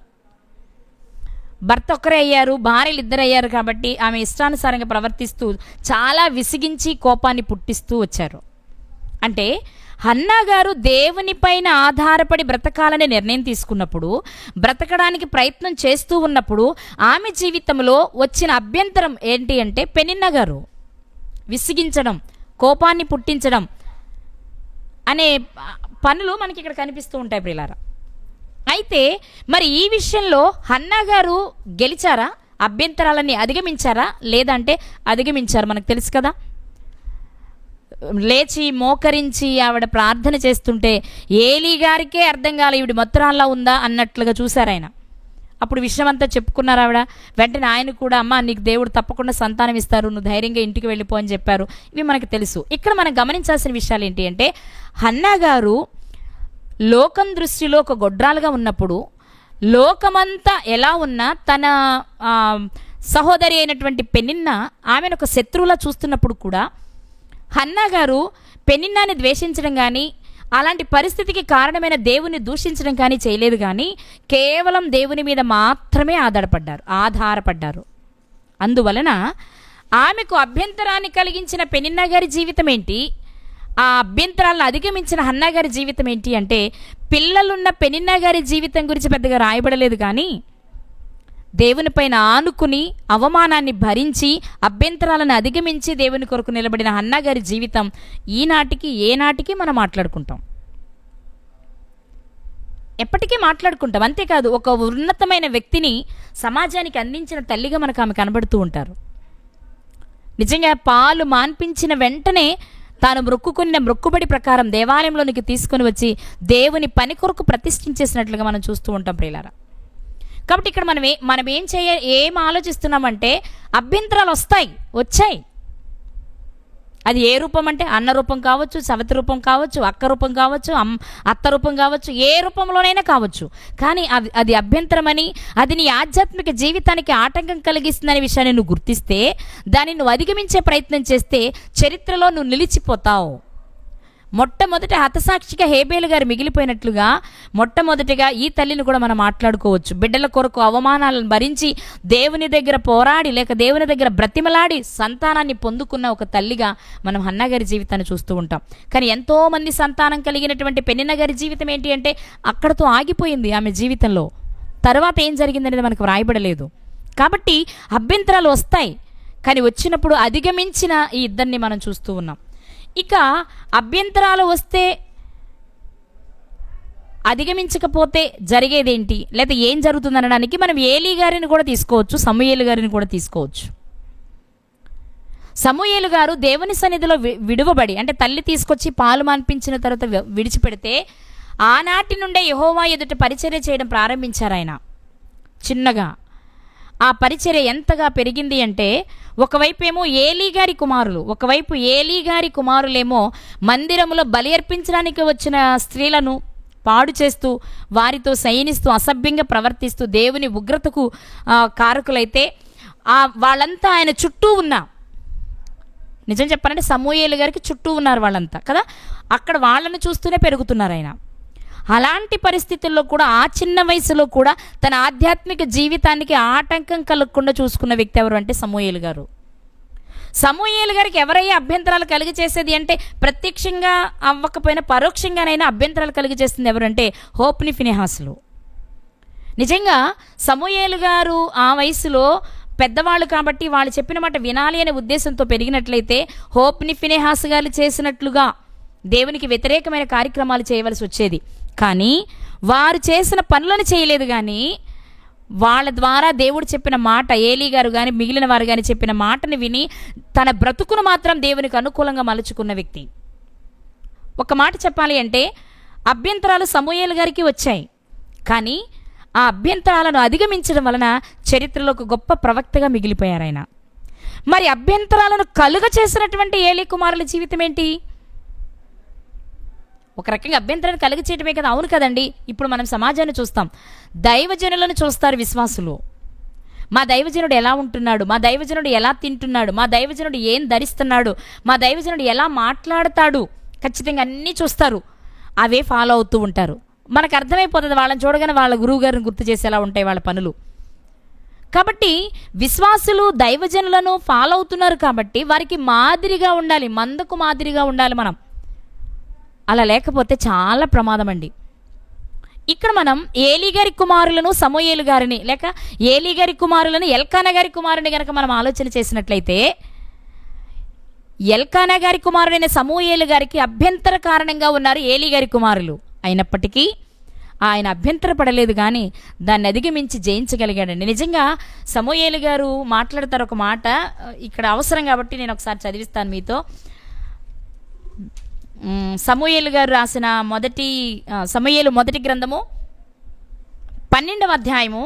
భర్త ఒక్కరే అయ్యారు, భార్యలు ఇద్దరు అయ్యారు. కాబట్టి ఆమె ఇష్టానుసారంగా ప్రవర్తిస్తూ చాలా విసిగించి కోపాన్ని పుట్టిస్తూ వచ్చారు. అంటే హన్నా గారు దేవుని పైన ఆధారపడి బ్రతకాలనే నిర్ణయం తీసుకున్నప్పుడు, బ్రతకడానికి ప్రయత్నం చేస్తూ ఉన్నప్పుడు ఆమె జీవితంలో వచ్చిన అభ్యంతరం ఏంటి అంటే పెనిన్నా గారు విసిగించడం, కోపాన్ని పుట్టించడం అనే పనులు మనకి ఇక్కడ కనిపిస్తూ ఉంటాయి ప్రియులారా. అయితే మరి ఈ విషయంలో హన్నా గారు గెలిచారా? అభ్యంతరాలన్నీ అధిగమించారా? లేదంటే అధిగమించారు. మనకు తెలుసు కదా, లేచి మోకరించి ఆవిడ ప్రార్థన చేస్తుంటే ఏలీ గారికే అర్థం కాలే ఈవిడ మత్తురాల్లా ఉందా అన్నట్లుగా చూశారు ఆయన. అప్పుడు విషయం అంతా చెప్పుకున్నారు ఆవిడ. వెంటనే ఆయన కూడా, అమ్మ నీకు దేవుడు తప్పకుండా సంతానం ఇస్తారు, నువ్వు ధైర్యంగా ఇంటికి వెళ్ళిపో అని చెప్పారు. ఇవి మనకు తెలుసు. ఇక్కడ మనం గమనించాల్సిన విషయాలు ఏంటి అంటే హన్నా గారు లోకం దృష్టిలో ఒక గొడ్రాలుగా ఉన్నప్పుడు, లోకమంతా ఎలా ఉన్నా తన సహోదరి అయినటువంటి పెనిన్నా ఆమెను ఒక శత్రువులా చూస్తున్నప్పుడు కూడా హన్నా గారు పెనిన్నాని ద్వేషించడం కానీ, అలాంటి పరిస్థితికి కారణమైన దేవుని దూషించడం కానీ చేయలేదు. కానీ కేవలం దేవుని మీద మాత్రమే ఆధారపడ్డారు. అందువలన ఆమెకు అభ్యంతరాన్ని కలిగించిన పెనిన్నా గారి జీవితం ఏంటి, ఆ అభ్యంతరాలను అధిగమించిన హన్నా గారి జీవితం ఏంటి అంటే పిల్లలున్న పెనిన్నా గారి జీవితం గురించి పెద్దగా రాయబడలేదు. కానీ దేవుని పైన ఆనుకుని అవమానాన్ని భరించి అభ్యంతరాలను అధిగమించి దేవుని కొరకు నిలబడిన హన్నా గారి జీవితం ఏనాటికి మనం మాట్లాడుకుంటాం, ఎప్పటికీ మాట్లాడుకుంటాం. అంతేకాదు ఒక ఉన్నతమైన వ్యక్తిని సమాజానికి అందించిన తల్లిగా మనకు ఆమె కనబడుతూ ఉంటారు. నిజంగా పాలు మాన్పించిన వెంటనే తాను మొక్కుకున్న మొక్కుబడి ప్రకారం దేవాలయంలోనికి తీసుకొని వచ్చి దేవుని పని కొరకు ప్రతిష్ఠించేసినట్లుగా మనం చూస్తూ ఉంటాం ప్రియులారా. కాబట్టి ఇక్కడ మనం ఏం ఆలోచిస్తున్నామంటే అభ్యంతరాలు వచ్చాయి. అది ఏ రూపం అంటే అన్న రూపం కావచ్చు, సవతి రూపం కావచ్చు, అక్క రూపం కావచ్చు, అత్త రూపం కావచ్చు, ఏ రూపంలోనైనా కావచ్చు. కానీ అది అభ్యంతరమని, అది నీ ఆధ్యాత్మిక జీవితానికి ఆటంకం కలిగిస్తుందనే విషయాన్ని నువ్వు గుర్తిస్తే, దాన్ని నువ్వు అధిగమించే ప్రయత్నం చేస్తే చరిత్రలో నువ్వు నిలిచిపోతావు. మొట్టమొదట హతసాక్షిగా హేబేలు గారు మిగిలిపోయినట్లుగా మొట్టమొదటిగా ఈ తల్లిని కూడా మనం మాట్లాడుకోవచ్చు. బిడ్డల కొరకు అవమానాలను భరించి దేవుని దగ్గర పోరాడి లేక దేవుని దగ్గర బ్రతిమలాడి సంతానాన్ని పొందుకున్న ఒక తల్లిగా మనం హన్నా గారి జీవితాన్ని చూస్తూ ఉంటాం. కానీ ఎంతోమంది సంతానం కలిగినటువంటి పెనిన్నా గారి జీవితం ఏంటి అంటే అక్కడతో ఆగిపోయింది ఆమె జీవితంలో. తర్వాత ఏం జరిగిందనేది మనకు వ్రాయబడలేదు. కాబట్టి అభ్యంతరాలు వస్తాయి, కానీ వచ్చినప్పుడు అధిగమించిన ఈ ఇద్దరిని మనం చూస్తూ ఉన్నాం. ఇక అభ్యంతరాలు వస్తే అధిగమించకపోతే జరిగేదేంటి, లేదా ఏం జరుగుతుంది అనడానికి మనం ఏలీ గారిని కూడా తీసుకోవచ్చు, సమూయేలు గారిని కూడా తీసుకోవచ్చు. సమూయేలు గారు దేవుని సన్నిధిలో విడువబడి, అంటే తల్లి తీసుకొచ్చి పాలు మాన్పించిన తర్వాత విడిచిపెడితే ఆనాటి నుండే యెహోవా ఎదుట పరిచర్య చేయడం ప్రారంభించారు ఆయన. చిన్నగా ఆ పరిచర్య ఎంతగా పెరిగింది అంటే ఒకవైపు ఏమో ఏలీ గారి కుమారులేమో మందిరములో బలి అర్పించడానికి వచ్చిన స్త్రీలను పాడు చేస్తూ వారితో శయనిస్తూ అసభ్యంగా ప్రవర్తిస్తూ దేవుని ఉగ్రతకు కారకులైతే వాళ్ళంతా ఆయన చుట్టూ నిజం చెప్పాలంటే సమూయేలు గారికి చుట్టూ ఉన్నారు వాళ్ళంతా కదా. అక్కడ వాళ్ళని చూస్తూనే పెరుగుతున్నారు ఆయన. అలాంటి పరిస్థితుల్లో కూడా ఆ చిన్న వయసులో కూడా తన ఆధ్యాత్మిక జీవితానికి ఆటంకం కలగకుండా చూసుకున్న వ్యక్తి ఎవరు అంటే సమూయేలు గారు. సమూయేలు గారికి ఎవరయ్యా అభ్యంతరాలు కలిగి చేసేది అంటే, ప్రత్యక్షంగా అవ్వకపోయినా పరోక్షంగానైనా అభ్యంతరాలు కలిగి చేస్తుంది ఎవరంటే హోప్ని ఫినెహాసులు. నిజంగా సమూయేలు గారు ఆ వయసులో పెద్దవాళ్ళు కాబట్టి వాళ్ళు చెప్పిన మాట వినాలి అనే ఉద్దేశంతో పెరిగినట్లయితే హోప్ని ఫినెహాస్ గారు చేసినట్లుగా దేవునికి వ్యతిరేకమైన కార్యక్రమాలు చేయవలసి వచ్చేది. కానీ వారు చేసిన పనులను చేయలేదు. కానీ వాళ్ళ ద్వారా దేవుడు చెప్పిన మాట, ఏలీ గారు కానీ మిగిలిన వారు కానీ చెప్పిన మాటను విని తన బ్రతుకును మాత్రం దేవునికి అనుకూలంగా మలుచుకున్న వ్యక్తి. ఒక మాట చెప్పాలి అంటే, అభ్యంతరాలు సమూయేలు గారికి వచ్చాయి. కానీ ఆ అభ్యంతరాలను అధిగమించడం వలన చరిత్రలో ఒక గొప్ప ప్రవక్తగా మిగిలిపోయారు ఆయన. మరి అభ్యంతరాలను కలుగ చేసినటువంటి ఏలీ కుమారుల జీవితం ఏంటి? ఒక రకంగా అభ్యంతరాన్ని కలిగి చేయటమే కదా. అవును కదండి. ఇప్పుడు మనం సమాజాన్ని చూస్తాం, దైవజనులను చూస్తారు విశ్వాసులు. మా దైవజనుడు ఎలా ఉంటున్నాడు, మా దైవజనుడు ఎలా తింటున్నాడు, మా దైవజనుడు ఏం ధరిస్తున్నాడు, మా దైవజనుడు ఎలా మాట్లాడతాడు, ఖచ్చితంగా అన్నీ చూస్తారు. అవే ఫాలో అవుతూ ఉంటారు. మనకు అర్థమైపోతుంది, వాళ్ళని చూడగానే వాళ్ళ గురువు గారిని గుర్తు చేసేలా ఉంటాయి వాళ్ళ పనులు. కాబట్టి విశ్వాసులు దైవజనులను ఫాలో అవుతున్నారు కాబట్టి వారికి మాదిరిగా ఉండాలి, మందకు మాదిరిగా ఉండాలి మనం. అలా లేకపోతే చాలా ప్రమాదం అండి. ఇక్కడ మనం ఏలీ గారి కుమారులను సమూయేలు గారిని, లేక ఏలీ గారి కుమారులను ఎల్కానా గారి కుమారుని కనుక మనం ఆలోచన చేసినట్లయితే, ఎల్కానా గారి కుమారుడైన సమూయేలు గారికి అభ్యంతర కారణంగా ఉన్నారు ఏలీ గారి కుమారులు. అయినప్పటికీ ఆయన అభ్యంతర పడలేదు, కానీ దాన్ని అధిగమించి జయించగలిగాడండి. నిజంగా సమూయేలు గారు మాట్లాడతారు ఒక మాట, ఇక్కడ అవసరం కాబట్టి నేను ఒకసారి చదివిస్తాను మీతో. సమూయేలు గారు రాసిన సమూయేలు మొదటి గ్రంథము 12వ అధ్యాయము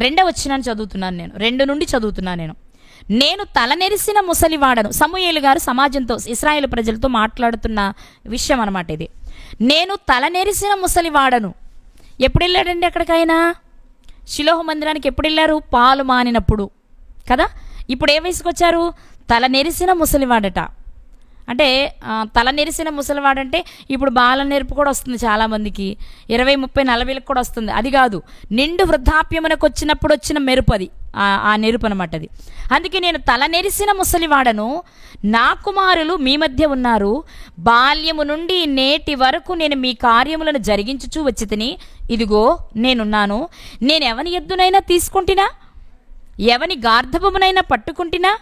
2వ వచనాన్ని చదువుతున్నాను నేను. 2 నుండి చదువుతున్నాను నేను. నేను తలనెరిసిన ముసలివాడను. సమూయేలు గారు సమాజంతో, ఇశ్రాయేలు ప్రజలతో మాట్లాడుతున్న విషయం అన్నమాట ఇది. నేను తలనెరిసిన ముసలివాడను. ఎప్పుడు వెళ్ళాడండి అక్కడికైనా? షిలోహు మందిరానికి ఎప్పుడు వెళ్ళారు? పాలు మానినప్పుడు కదా. ఇప్పుడు ఏ వయసుకు వచ్చారు? తల నెరిసిన ముసలివాడట. అంటే తల నెరిసిన ముసలివాడంటే ఇప్పుడు బాల నెరుపు కూడా వస్తుంది చాలామందికి, 20, 30, 40 కూడా వస్తుంది. అది కాదు, నిండు వృద్ధాప్యమునకు వచ్చినప్పుడు వచ్చిన మెరుపు, అది ఆ నెరుపు అనమాట అది. అందుకే నేను తల నెరిసిన ముసలివాడను, నా కుమారులు మీ మధ్య ఉన్నారు, బాల్యము నుండి నేటి వరకు నేను మీ కార్యములను జరిగించుచూ వచ్చి తిని, ఇదిగో నేనున్నాను. నేను ఎవని ఎద్దునైనా తీసుకుంటున్నా, ఎవని గార్ధబమునైనా పట్టుకుంటున్నా,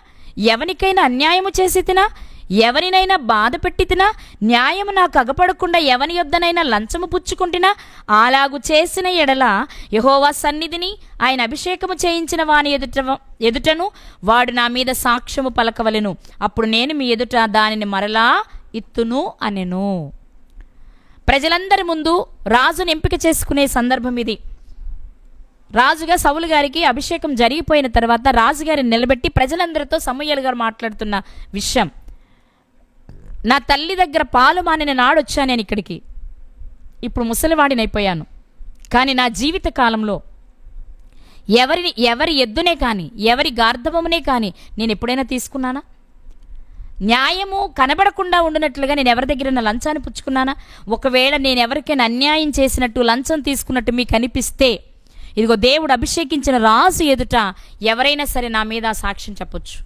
ఎవనికైనా అన్యాయము చేసి తినా, ఎవరినైనా బాధ పెట్టి తినా, న్యాయము నాకు అగపడకుండా ఎవని యొద్దనైనా లంచము పుచ్చుకుంటున్నా, అలాగు చేసిన ఎడల యెహోవా సన్నిధిని, ఆయన అభిషేకము చేయించిన వాని ఎదుటను వాడు నా మీద సాక్ష్యము పలకవలెను. అప్పుడు నేను మీ ఎదుట దానిని మరలా ఇత్తును అనెను. ప్రజలందరి ముందు రాజును ఎంపిక చేసుకునే సందర్భం ఇది. రాజుగా సౌలు గారికి అభిషేకం జరిగిపోయిన తర్వాత రాజుగారిని నిలబెట్టి ప్రజలందరితో సమూయేలు గారు మాట్లాడుతున్న విషయం, నా తల్లి దగ్గర పాలు మానిన నాడు వచ్చాను నేను ఇక్కడికి, ఇప్పుడు ముసలివాడినైపోయాను. కానీ నా జీవిత కాలంలో ఎవరి ఎద్దునే కానీ, ఎవరి గార్ధవమునే కానీ నేను ఎప్పుడైనా తీసుకున్నానా? న్యాయము కనబడకుండా ఉండినట్లుగా నేను ఎవరి దగ్గర లంచాన్ని పుచ్చుకున్నానా? ఒకవేళ నేను ఎవరికైనా అన్యాయం చేసినట్టు, లంచం తీసుకున్నట్టు మీకు అనిపిస్తే, ఇదిగో దేవుడు అభిషేకించిన రాజు ఎదుట ఎవరైనా సరే నా మీద సాక్ష్యం చెప్పొచ్చు.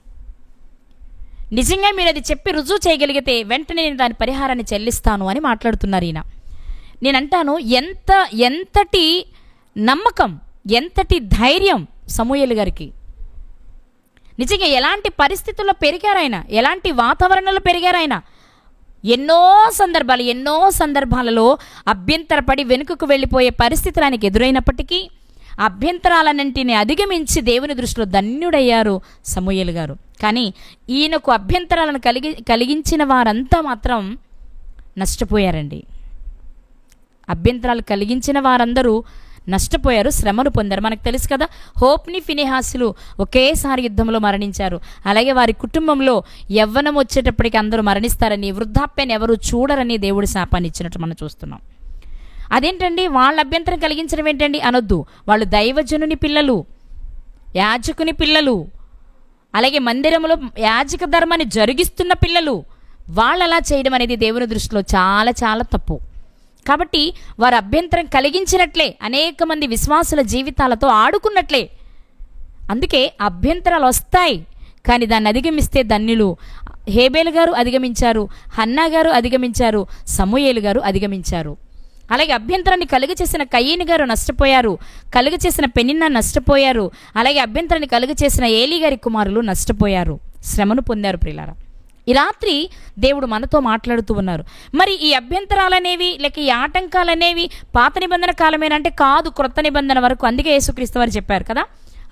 నిజంగా మీరు అది చెప్పి రుజువు చేయగలిగితే వెంటనే నేను దాని పరిహారాన్ని చెల్లిస్తాను అని మాట్లాడుతున్నారు ఈయన. నేనంటాను, ఎంతటి నమ్మకం, ఎంతటి ధైర్యం సమూయేలు గారికి. నిజంగా ఎలాంటి పరిస్థితుల్లో పెరిగారాయన, ఎలాంటి వాతావరణంలో పెరిగారాయన. ఎన్నో సందర్భాలలో అభ్యంతరపడి వెనుకకు వెళ్ళిపోయే పరిస్థితులు ఆయనకు ఎదురైనప్పటికీ అభ్యంతరాలన్నింటినీ అధిగమించి దేవుని దృష్టిలో ధన్యుడయ్యారు సమూయేలు గారు. కానీ ఈయనకు అభ్యంతరాలను కలిగించిన వారంతా మాత్రం నష్టపోయారండి. అభ్యంతరాలు కలిగించిన వారందరూ నష్టపోయారు, శ్రమను పొందారు. మనకు తెలుసు కదా, హోప్ని ఫినెహాసులు ఒకేసారి యుద్ధంలో మరణించారు. అలాగే వారి కుటుంబంలో యవ్వనం వచ్చేటప్పటికి అందరూ మరణిస్తారని, వృద్ధాప్యాన్ని ఎవరు చూడరని దేవుడి శాపాన్ని ఇచ్చినట్టు మనం చూస్తున్నాం. అదేంటండి, వాళ్ళ అభ్యంతరం కలిగించడం ఏంటండి అనొద్దు. వాళ్ళు దైవజనుని పిల్లలు, యాజకుని పిల్లలు, అలాగే మందిరంలో యాజక ధర్మాన్ని జరిగిస్తున్న పిల్లలు. వాళ్ళు అలా చేయడం అనేది దేవుని దృష్టిలో చాలా చాలా తప్పు. కాబట్టి వారు అభ్యంతరం కలిగించినట్లే, అనేక మంది విశ్వాసుల జీవితాలతో ఆడుకున్నట్లే. అందుకే అభ్యంతరాలు వస్తాయి, కానీ దాన్ని అధిగమిస్తే ధన్యులు. హేబేలు గారు అధిగమించారు, హన్నా గారు అధిగమించారు, సమూయేలు గారు అధిగమించారు. అలాగే అభ్యంతరాన్ని కలుగ చేసిన కయీని గారు నష్టపోయారు, కలుగ చేసిన పెనిన్నా నష్టపోయారు, అలాగే అభ్యంతరాన్ని కలుగ చేసిన ఏలీ గారి కుమారులు నష్టపోయారు, శ్రమను పొందారు. ప్రియులారా, ఈ రాత్రి దేవుడు మనతో మాట్లాడుతూ ఉన్నారు. మరి ఈ అభ్యంతరాలనేవి లేక ఈ ఆటంకాలనేవి పాత నిబంధన కాలమేనంటే కాదు, క్రొత్త నిబంధన వరకు. అందుకే యేసుక్రీస్తు వారు చెప్పారు కదా,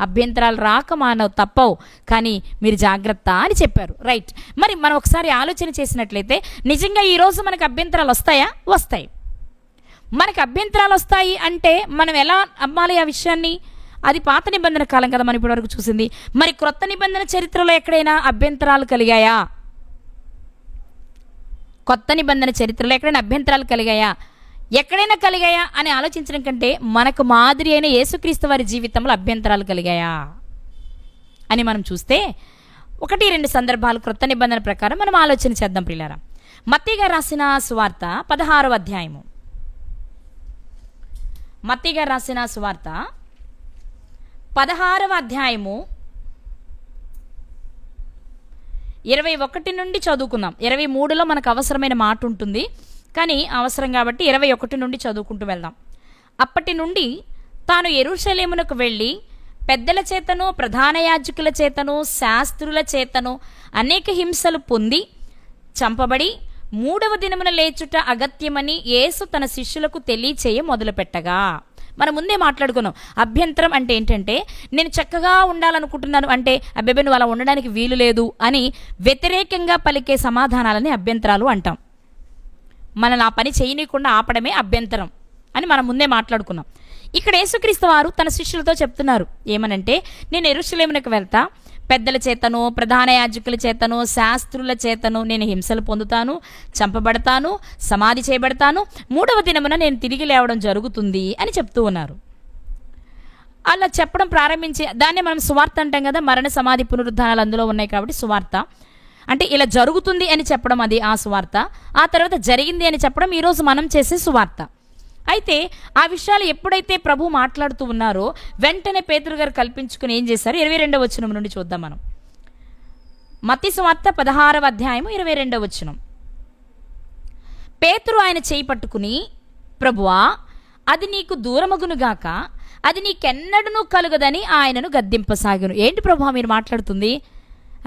అభ్యంతరాలు రాక మానవు తప్పవు, కానీ మీరు జాగ్రత్త అని చెప్పారు. రైట్. మరి మనం ఒకసారి ఆలోచన చేసినట్లయితే నిజంగా ఈరోజు మనకు అభ్యంతరాలు వస్తాయా? వస్తాయి. మనకు అభ్యంతరాలు వస్తాయి అంటే మనం ఎలా అమ్మాలి ఆ విషయాన్ని? అది పాత నిబంధన కాలం కదా మనం ఇప్పటివరకు చూసింది. మరి క్రొత్త నిబంధన చరిత్రలో ఎక్కడైనా అభ్యంతరాలు కలిగాయా? కొత్త నిబంధన చరిత్రలో ఎక్కడైనా అభ్యంతరాలు కలిగాయా? ఎక్కడైనా కలిగాయా అని ఆలోచించడం కంటే మనకు మాదిరి అయిన యేసుక్రీస్తు వారి జీవితంలో అభ్యంతరాలు కలిగాయా అని మనం చూస్తే 1-2 సందర్భాలు క్రొత్త నిబంధన ప్రకారం మనం ఆలోచన చేద్దాం. ప్రియులారా, మత్తయి గారు రాసిన సువార్త 16వ అధ్యాయము. మత్తయి గారు రాసిన సువార్త 16వ అధ్యాయము 21 నుండి చదువుకుందాం. 23లో మనకు అవసరమైన మాట ఉంటుంది, కానీ అవసరం కాబట్టి 21 నుండి చదువుకుంటూ వెళ్దాం. అప్పటి నుండి తాను యెరూషలేమునకు వెళ్ళి పెద్దల చేతను, ప్రధాన యాజకుల చేతను, శాస్త్రుల చేతను అనేక హింసలు పొంది చంపబడి 3వ దినమున లేచుట అగత్యమని యేసు తన శిష్యులకు తెలియచేయ మొదలుపెట్టగా. మనం ముందే మాట్లాడుకున్నాం, అభ్యంతరం అంటే ఏంటంటే నేను చక్కగా ఉండాలనుకుంటున్నాను అంటే అబ్బెబ్బే నువ్వు అలా ఉండడానికి వీలు లేదు అని వ్యతిరేకంగా పలికే సమాధానాలని అభ్యంతరాలు అంటాం. మనల్ని ఆ పని చేయనీయకుండా ఆపడమే అభ్యంతరం అని మనం ముందే మాట్లాడుకున్నాం. ఇక్కడ యేసుక్రీస్తు వారు తన శిష్యులతో చెప్తున్నారు ఏమనంటే, నేను యెరూషలేమునకు వెళ్తా, పెద్దల చేతను, ప్రధాన యాజకుల చేతను, శాస్త్రుల చేతను నేను హింసలు పొందుతాను, చంపబడతాను, సమాధి చేయబడతాను, 3వ దినమున నేను తిరిగి లేవడం జరుగుతుంది అని చెప్తూ ఉన్నారు. అలా చెప్పడం ప్రారంభించి దాన్నే మనం సువార్త అంటాం కదా, మరణ సమాధి పునరుద్ధానాలు అందులో ఉన్నాయి కాబట్టి సువార్త అంటే ఇలా జరుగుతుంది అని చెప్పడం, అది ఆ సువార్త. ఆ తర్వాత జరిగింది అని చెప్పడం ఈరోజు మనం చేసే సువార్త. అయితే ఆ విషయాలు ఎప్పుడైతే ప్రభు మాట్లాడుతూ ఉన్నారో వెంటనే పేతురు గారు కల్పించుకుని ఏం చేశారు? 22వ వచనం నుండి చూద్దాం మనం. మత్తయి సువార్త 16వ అధ్యాయము 22వ వచనం. పేతురు ఆయన చేయి పట్టుకుని, ప్రభువా అది నీకు దూరమగునుగాక, అది నీకెన్నడూ కలుగదని ఆయనను గద్దింపసాగును. ఏంటి ప్రభువా మీరు మాట్లాడుతుంది?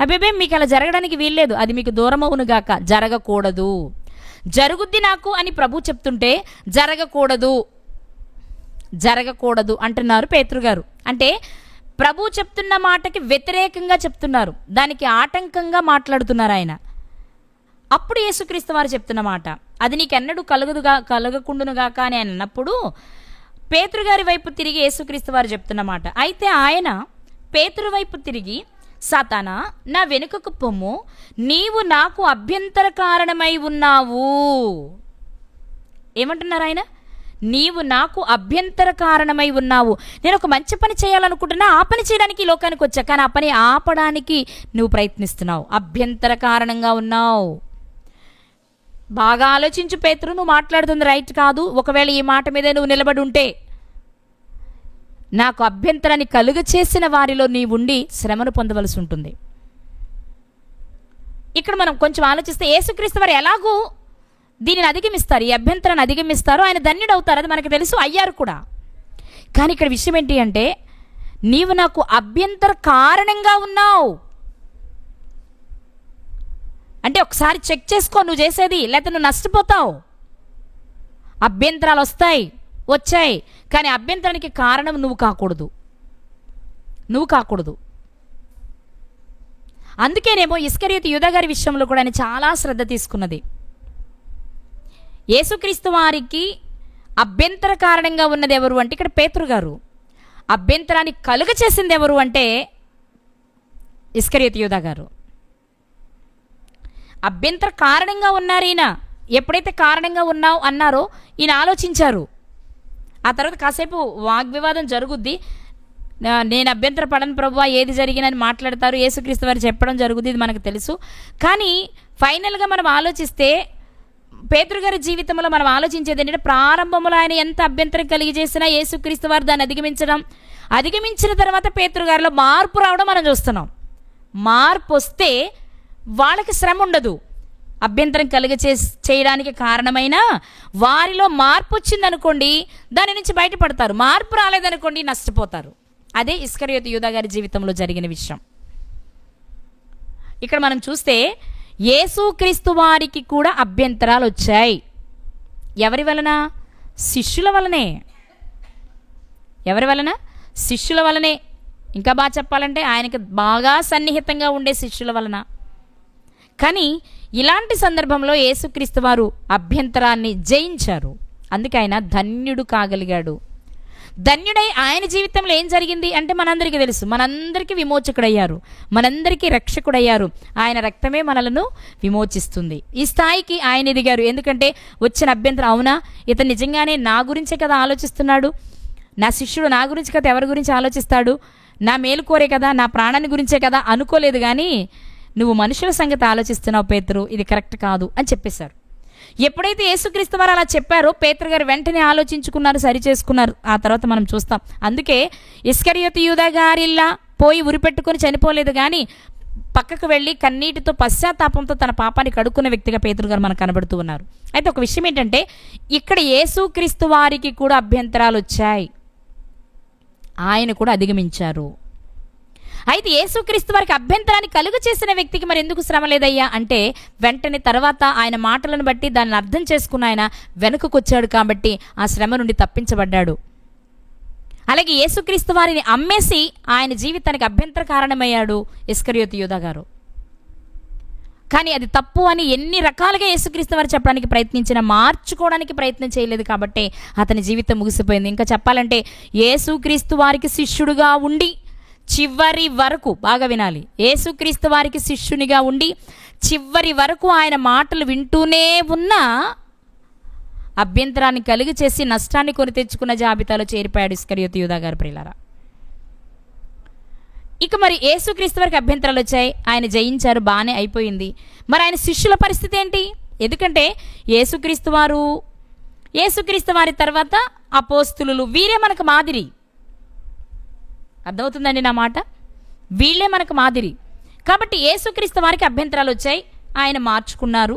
అబ్బేబే మీకు అలా జరగడానికి వీల్లేదు, అది మీకు దూరమవునుగాక, జరగకూడదు. జరుగుద్ది నాకు అని ప్రభు చెప్తుంటే జరగకూడదు జరగకూడదు అంటున్నారు పేతురు గారు. అంటే ప్రభు చెప్తున్న మాటకి వ్యతిరేకంగా చెప్తున్నారు, దానికి ఆటంకంగా మాట్లాడుతున్నారు ఆయన. అప్పుడు యేసుక్రీస్తు వారు చెప్తున్న మాట, అది నీకెన్నడూ కలగకుండునుగాక అని ఆయన అన్నప్పుడు పేతురు గారి వైపు తిరిగి యేసుక్రీస్తు వారు చెప్తున్న మాట. అయితే ఆయన పేతురు వైపు తిరిగి, సాతానా నా వెనుకకు పొమ్ము, నీవు నాకు అభ్యంతర కారణమై ఉన్నావు. ఏమంటున్నారు ఆయన? నీవు నాకు అభ్యంతర కారణమై ఉన్నావు. నేను ఒక మంచి పని చేయాలనుకుంటున్నా, ఆ పని చేయడానికి ఈ లోకానికి వచ్చా, కానీ ఆ పని ఆపడానికి నువ్వు ప్రయత్నిస్తున్నావు, అభ్యంతర కారణంగా ఉన్నావు. బాగా ఆలోచించు పేతురు, నువ్వు మాట్లాడుతుంది రైట్ కాదు. ఒకవేళ ఈ మాట మీదే నువ్వు నిలబడి ఉంటే నాకు అభ్యంతరాన్ని కలుగ చేసిన వారిలో నీవుండి శ్రమను పొందవలసి ఉంటుంది. ఇక్కడ మనం కొంచెం ఆలోచిస్తే యేసుక్రీస్తు వారు ఎలాగూ దీనిని అధిగమిస్తారు, ఈ అభ్యంతరాన్ని అధిగమిస్తారు, ఆయన ధన్యుడవుతారు, అది మనకు తెలుసు, అయ్యారు కూడా. కానీ ఇక్కడ విషయం ఏంటి అంటే, నీవు నాకు అభ్యంతర కారణంగా ఉన్నావు అంటే ఒకసారి చెక్ చేసుకో నువ్వు చేసేది, లేకపోతే నువ్వు నష్టపోతావు. అభ్యంతరాలు వచ్చాయి, కానీ అభ్యంతరానికి కారణం నువ్వు కాకూడదు. అందుకేనేమో ఇస్కరియోతు యూదా గారి విషయంలో కూడా ఆయన చాలా శ్రద్ధ తీసుకున్నది. యేసుక్రీస్తు వారికి అభ్యంతర కారణంగా ఉన్నది ఎవరు అంటే ఇక్కడ పేతురు గారు, అభ్యంతరాన్ని కలుగ చేసింది ఎవరు అంటే ఇస్కరియోతు యూదా గారు. అభ్యంతర కారణంగా ఉన్నారు ఈయన. ఎప్పుడైతే కారణంగా ఉన్నావు అన్నారో ఈయన ఆలోచించారు. ఆ తర్వాత కాసేపు వాగ్వివాదం జరుగుద్ది. నేను అభ్యంతర పడను ప్రభువా, ఏది జరిగినని మాట్లాడతారు, యేసుక్రీస్తు వారు చెప్పడం జరుగుద్ది, ఇది మనకు తెలుసు. కానీ ఫైనల్గా మనం ఆలోచిస్తే పేతురు గారి జీవితంలో మనం ఆలోచించేది ఏంటంటే, ప్రారంభంలో ఆయన ఎంత అభ్యంతరం కలిగి చేసినా యేసుక్రీస్తు వారు దాన్ని అధిగమించిన తర్వాత పేతురు గారిలో మార్పు రావడం మనం చూస్తున్నాం. మార్పు వస్తే వాళ్ళకి శ్రమ ఉండదు. అభ్యంతరం చేయడానికి కారణమైన వారిలో మార్పు వచ్చిందనుకోండి, దాని నుంచి బయటపడతారు. మార్పు రాలేదనుకోండి, నష్టపోతారు. అదే ఇస్కరియోతు యూదా గారి జీవితంలో జరిగిన విషయం. ఇక్కడ మనం చూస్తే యేసుక్రీస్తు వారికి కూడా అభ్యంతరాలు వచ్చాయి. ఎవరి వలన? శిష్యుల వలనే. ఎవరి వలన? శిష్యుల వలనే. ఇంకా బాగా చెప్పాలంటే ఆయనకి బాగా సన్నిహితంగా ఉండే శిష్యుల వలన. కానీ ఇలాంటి సందర్భంలో యేసుక్రీస్తు వారు అభ్యంతరాన్ని జయించారు. అందుకే ఆయన ధన్యుడు కాగలిగాడు. ధన్యుడై ఆయన జీవితంలో ఏం జరిగింది అంటే మనందరికీ తెలుసు. మనందరికీ విమోచకుడయ్యారు, మనందరికీ రక్షకుడయ్యారు. ఆయన రక్తమే మనలను విమోచిస్తుంది. ఈ స్థాయికి ఆయన ఎదిగారు. ఎందుకంటే వచ్చిన అభ్యంతరం, అవునా ఇతను నిజంగానే నా గురించే కదా ఆలోచిస్తున్నాడు, నా శిష్యుడు నా గురించి కదా ఎవరి గురించి ఆలోచిస్తాడు, నా మేలు కోరే కదా, నా ప్రాణాన్ని గురించే కదా అనుకోలేదు. కానీ నువ్వు మనుషుల సంగతి ఆలోచిస్తున్నావు పేతురు, ఇది కరెక్ట్ కాదు అని చెప్పేశారు. ఎప్పుడైతే యేసుక్రీస్తు వారు అలా చెప్పారో పేతురు గారు వెంటనే ఆలోచించుకున్నారు, సరి చేసుకున్నారు. ఆ తర్వాత మనం చూస్తాం. అందుకే ఇస్కరియోతు యూదా గారిలా పోయి ఉరిపెట్టుకొని చనిపోలేదు, కానీ పక్కకు వెళ్ళి కన్నీటితో పశ్చాత్తాపంతో తన పాపాన్ని కడుక్కున్న వ్యక్తిగా పేతురు గారు మనకు కనబడుతూ ఉన్నారు. అయితే ఒక విషయం ఏంటంటే, ఇక్కడ యేసుక్రీస్తు వారికి కూడా అభ్యంతరాలు వచ్చాయి, ఆయన కూడా అధిగమించారు. అయితే యేసుక్రీస్తు వారికి అభ్యంతరాన్ని కలుగు చేసిన వ్యక్తికి మరి ఎందుకు శ్రమ లేదయ్యా అంటే, వెంటనే తర్వాత ఆయన మాటలను బట్టి దాన్ని అర్థం చేసుకున్న ఆయన వెనుకకు వచ్చాడు కాబట్టి ఆ శ్రమ నుండి తప్పించబడ్డాడు. అలాగే యేసుక్రీస్తు వారిని అమ్మేసి ఆయన జీవితానికి అభ్యంతర కారణమయ్యాడు ఇస్కరియోతు యూదా గారు. కానీ అది తప్పు అని ఎన్ని రకాలుగా యేసుక్రీస్తు వారు చెప్పడానికి ప్రయత్నించినా మార్చుకోవడానికి ప్రయత్నం చేయలేదు కాబట్టి అతని జీవితం ముగిసిపోయింది. ఇంకా చెప్పాలంటే యేసుక్రీస్తు వారికి శిష్యుడుగా ఉండి చివరి వరకు, బాగా వినాలి, యేసుక్రీస్తు వారికి శిష్యునిగా ఉండి చివరి వరకు ఆయన మాటలు వింటూనే ఉన్నా అభ్యంతరాన్ని కలిగి చేసి నష్టాన్ని కొని తెచ్చుకున్న జాబితాలో చేరిపోయాడు ఇస్కరియోతు యూదా గారు. ప్రియులారా, ఇక మరి యేసుక్రీస్తు వారికి అభ్యంతరాలు వచ్చాయి, ఆయన జయించారు, బాగానే అయిపోయింది. మరి ఆయన శిష్యుల పరిస్థితి ఏంటి? ఎందుకంటే యేసుక్రీస్తు వారి తర్వాత అపోస్తులు, వీరే మనకు మాదిరి. అర్థమవుతుందండి నా మాట? వీళ్ళే మనకు మాదిరి. కాబట్టి యేసుక్రీస్తు వారికి అభ్యంతరాలు వచ్చాయి, ఆయన మార్చుకున్నారు,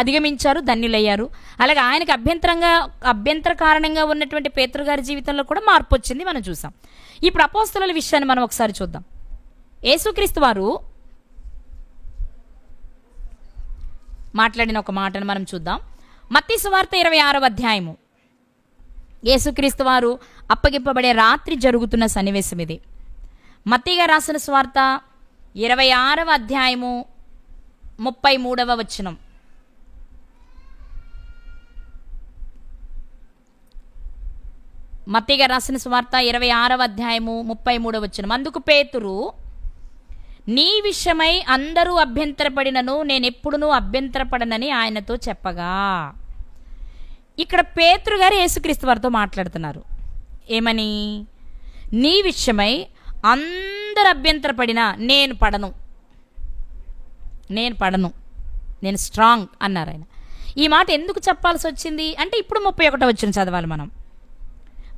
అధిగమించారు, ధన్యులయ్యారు. అలాగే ఆయనకు అభ్యంతర కారణంగా ఉన్నటువంటి పేతురు గారి జీవితంలో కూడా మార్పు వచ్చింది, మనం చూసాం. ఇప్పుడు అపోస్తలుల విషయాన్ని మనం ఒకసారి చూద్దాం. యేసుక్రీస్తు వారు మాట్లాడిన ఒక మాటను మనం చూద్దాం. మత్తయి సువార్త 26వ అధ్యాయము. యేసుక్రీస్తు వారు అప్పగింపబడే రాత్రి జరుగుతున్న సన్నివేశం ఇది. మత్తయి గారు రాసిన సువార్త 26వ అధ్యాయము 33వ వచనం. మత్తయి గారు రాసిన సువార్త 26వ అధ్యాయము 33వ వచనం. అందుకు పేతురు, నీ విషయమై అందరూ అభ్యంతరపడినను నేనెప్పుడునూ అభ్యంతరపడనని ఆయనతో చెప్పగా. ఇక్కడ పేతురు గారు యేసుక్రీస్తు వారితో మాట్లాడుతున్నారు. ఏమని? నీ విషయమై అందరు అభ్యంతరపడినా నేను పడను, నేను స్ట్రాంగ్ అన్నారు ఆయన. ఈ మాట ఎందుకు చెప్పాల్సి వచ్చింది అంటే, ఇప్పుడు 31వ వచనం చదవాలి మనం.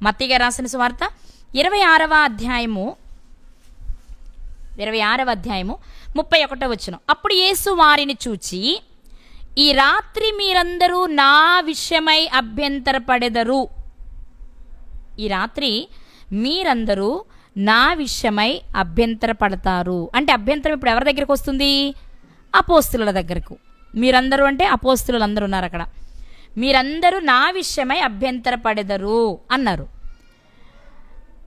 మత్తయి గారు రాసిన సువార్త 26వ అధ్యాయము 31వ వచనం. అప్పుడు యేసు వారిని చూచి, ఈ రాత్రి మీరందరూ నా విషయమై అభ్యంతరపడెదరు. ఈ రాత్రి మీరందరూ నా విషయమై అభ్యంతరపడతారు. అంటే అభ్యంతరం ఇప్పుడు ఎవరి దగ్గరకు వస్తుంది? అపోస్తుల దగ్గరకు. మీరందరూ అంటే అపోస్తులు అందరూ ఉన్నారు అక్కడ. మీరందరూ నా విషయమై అభ్యంతరపడెదరు అన్నారు.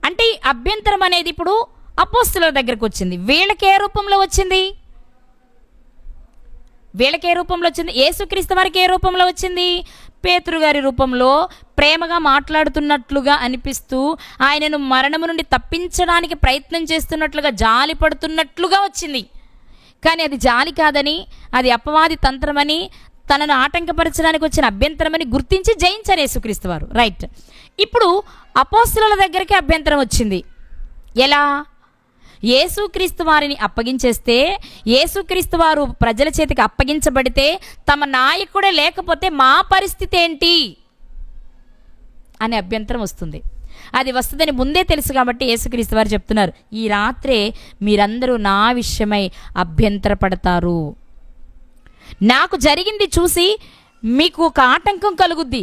అంటే అభ్యంతరం అనేది ఇప్పుడు అపోస్తుల దగ్గరకు వచ్చింది. వీళ్ళకి ఏ రూపంలో వచ్చింది? యేసుక్రీస్తు వారికి ఏ రూపంలో వచ్చింది? పేతురు గారి రూపంలో, ప్రేమగా మాట్లాడుతున్నట్లుగా అనిపిస్తూ, ఆయనను మరణము నుండి తప్పించడానికి ప్రయత్నం చేస్తున్నట్లుగా, జాలి పడుతున్నట్లుగా వచ్చింది. కానీ అది జాలి కాదని, అది అపవాది తంత్రమని, తనను ఆటంకపరచడానికి వచ్చిన అభ్యంతరమని గుర్తించి జయించారు యేసుక్రీస్తు వారు. రైట్. ఇప్పుడు అపోస్తుల దగ్గరికి అభ్యంతరం వచ్చింది. ఎలా? యేసుక్రీస్తు వారిని అప్పగించేస్తే, యేసుక్రీస్తు వారు ప్రజల చేతికి అప్పగించబడితే, తమ నాయకుడే లేకపోతే మా పరిస్థితి ఏంటి అనే అభ్యంతరం వస్తుంది. అది వస్తుందని ముందే తెలుసు కాబట్టి యేసుక్రీస్తు వారు చెప్తున్నారు, ఈ రాత్రే మీరందరూ నా విషయమై అభ్యంతరపడతారు. నాకు జరిగింది చూసి మీకు ఒక ఆటంకం కలుగుద్ది.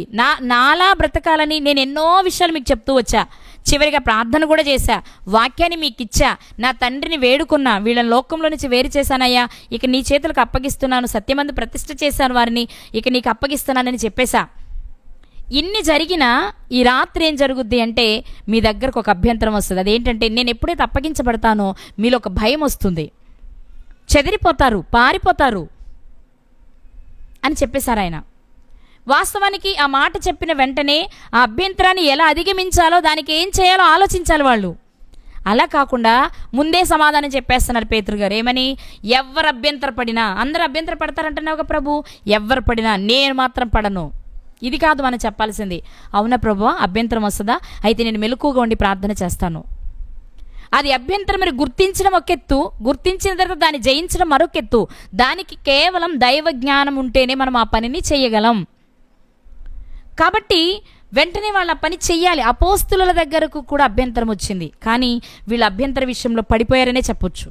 నాలా బ్రతకాలని నేను ఎన్నో విషయాలు మీకు చెప్తూ వచ్చా. చివరిగా ప్రార్థన కూడా చేశా, వాక్యాన్ని మీకు ఇచ్చా, నా తండ్రిని వేడుకున్నా, వీళ్ళని లోకంలో నుంచి వేరు చేశానయ్యా, ఇక నీ చేతులకు అప్పగిస్తున్నాను, సత్యమందు ప్రతిష్ఠ చేశాను వారిని, ఇక నీకు అప్పగిస్తున్నానని చెప్పేశా. ఇన్ని జరిగినా ఈ రాత్రి ఏం జరుగుద్ది అంటే మీ దగ్గరకు ఒక అభ్యంతరం వస్తుంది. అదేంటంటే, నేను ఎప్పుడైతే అప్పగించబడతానో మీలో ఒక భయం వస్తుంది, చెదిరిపోతారు, పారిపోతారు అని చెప్పేశారు ఆయన. వాస్తవానికి ఆ మాట చెప్పిన వెంటనే ఆ అభ్యంతరాన్ని ఎలా అధిగమించాలో, దానికి ఏం చేయాలో ఆలోచించాలి వాళ్ళు. అలా కాకుండా ముందే సమాధానం చెప్పేస్తున్నారు పేతురు గారు. ఏమని? ఎవరు అభ్యంతర పడినా, అందరూ అభ్యంతర పడతారంటున్నావు ప్రభు, ఎవరు పడినా నేను మాత్రం పడను. ఇది కాదు మనం చెప్పాల్సింది. అవునా ప్రభు, అభ్యంతరం వస్తుందా? అయితే నేను మెలకువగా ఉండి ప్రార్థన చేస్తాను. అది అభ్యంతరం మరి గుర్తించడం ఒక ఎత్తు, గుర్తించిన తర్వాత దాన్ని జయించడం మరొక ఎత్తు. దానికి కేవలం దైవ జ్ఞానం ఉంటేనే మనం ఆ పనిని చేయగలం. కాబట్టి వెంటనే వాళ్ళ పని చెయ్యాలి. అపోస్తుల దగ్గరకు కూడా అభ్యంతరం వచ్చింది, కానీ వీళ్ళ అభ్యంతర విషయంలో పడిపోయారనే చెప్పొచ్చు.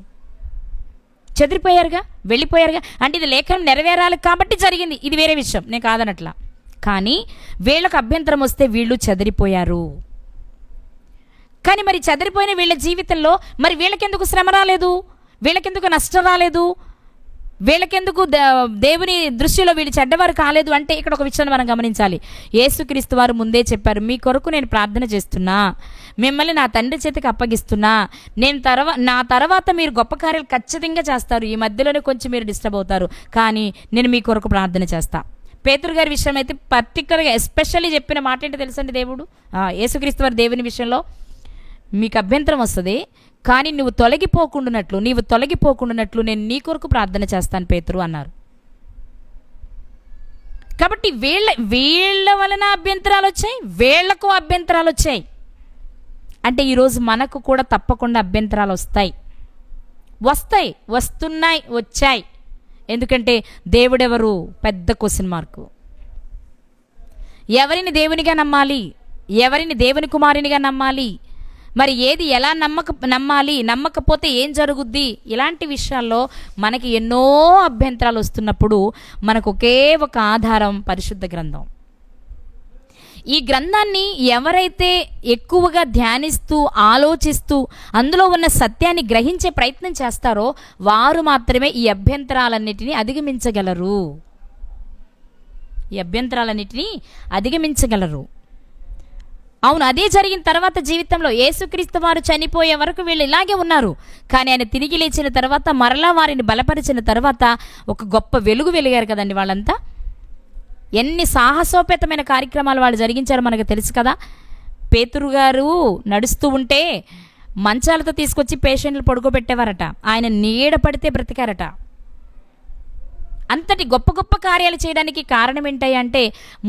చెదిరిపోయారుగా, వెళ్ళిపోయారుగా. అంటే ఇది లేఖనం నెరవేరాలి కాబట్టి జరిగింది, ఇది వేరే విషయం, నేను కాదనట్లా. కానీ వీళ్ళకు అభ్యంతరం వస్తే వీళ్ళు చెదిరిపోయారు. కానీ మరి చెదిరిపోయిన వీళ్ళ జీవితంలో మరి వీళ్ళకెందుకు శ్రమ రాలేదు, వీళ్ళకెందుకు నష్టం రాలేదు, వీళ్ళకెందుకు దేవుని దృష్టిలో వీళ్ళు చెడ్డవారు కాలేదు అంటే ఇక్కడ ఒక విషయాన్ని మనం గమనించాలి. యేసుక్రీస్తు వారు ముందే చెప్పారు, మీ కొరకు నేను ప్రార్థన చేస్తున్నా, మిమ్మల్ని నా తండ్రి చేతికి అప్పగిస్తున్నా, నా తర్వాత మీరు గొప్ప కార్యాలు ఖచ్చితంగా చేస్తారు, ఈ మధ్యలోనే కొంచెం మీరు డిస్టర్బ్ అవుతారు, కానీ నేను మీ కొరకు ప్రార్థన చేస్తా. పేతురు గారి విషయం అయితే పర్టికులర్గా ఎస్పెషల్లీ చెప్పిన మాట ఏంటో తెలుసండి, దేవుడు యేసుక్రీస్తు వారి దేవుని విషయంలో, మీకు అభ్యంతరం వస్తుంది కానీ నీవు తొలగిపోకుండానట్లు నేను నీ కొరకు ప్రార్థన చేస్తాను పేతురు అన్నారు. కాబట్టి వీళ్ళ వలన అభ్యంతరాలు వచ్చాయి, వీళ్లకు అభ్యంతరాలు వచ్చాయి. అంటే ఈరోజు మనకు కూడా తప్పకుండా అభ్యంతరాలు వస్తున్నాయి, వచ్చాయి. ఎందుకంటే దేవుడెవరు? పెద్ద క్వశ్చన్ మార్కు. ఎవరిని దేవునిగా నమ్మాలి, ఎవరిని దేవుని కుమారునిగా నమ్మాలి, మరి ఏది ఎలా నమ్మాలి, నమ్మకపోతే ఏం జరుగుద్ది, ఇలాంటి విషయాల్లో మనకి ఎన్నో అభ్యంతరాలు వస్తున్నప్పుడు మనకు ఒకే ఒక ఆధారం, పరిశుద్ధ గ్రంథం. ఈ గ్రంథాన్ని ఎవరైతే ఎక్కువగా ధ్యానిస్తూ ఆలోచిస్తూ అందులో ఉన్న సత్యాన్ని గ్రహించే ప్రయత్నం చేస్తారో వారు మాత్రమే ఈ అభ్యంతరాలన్నిటినీ అధిగమించగలరు. అవును, అదే జరిగిన తర్వాత జీవితంలో యేసుక్రీస్తు వారు చనిపోయే వరకు వీళ్ళు ఇలాగే ఉన్నారు. కానీ ఆయన తిరిగి లేచిన తర్వాత, మరలా వారిని బలపరిచిన తర్వాత ఒక గొప్ప వెలుగు వెలిగారు కదండి వాళ్ళంతా. ఎన్ని సాహసోపేతమైన కార్యక్రమాలు వాళ్ళు జరిగించారో మనకు తెలుసు కదా. పేతురు గారు నడుస్తూ ఉంటే మంచాలతో తీసుకొచ్చి పేషెంట్లు పడుకోబెట్టేవారట, ఆయన నీడ పడితే బ్రతికారట. అంతటి గొప్ప గొప్ప కార్యాలు చేయడానికి కారణం ఏంటంటే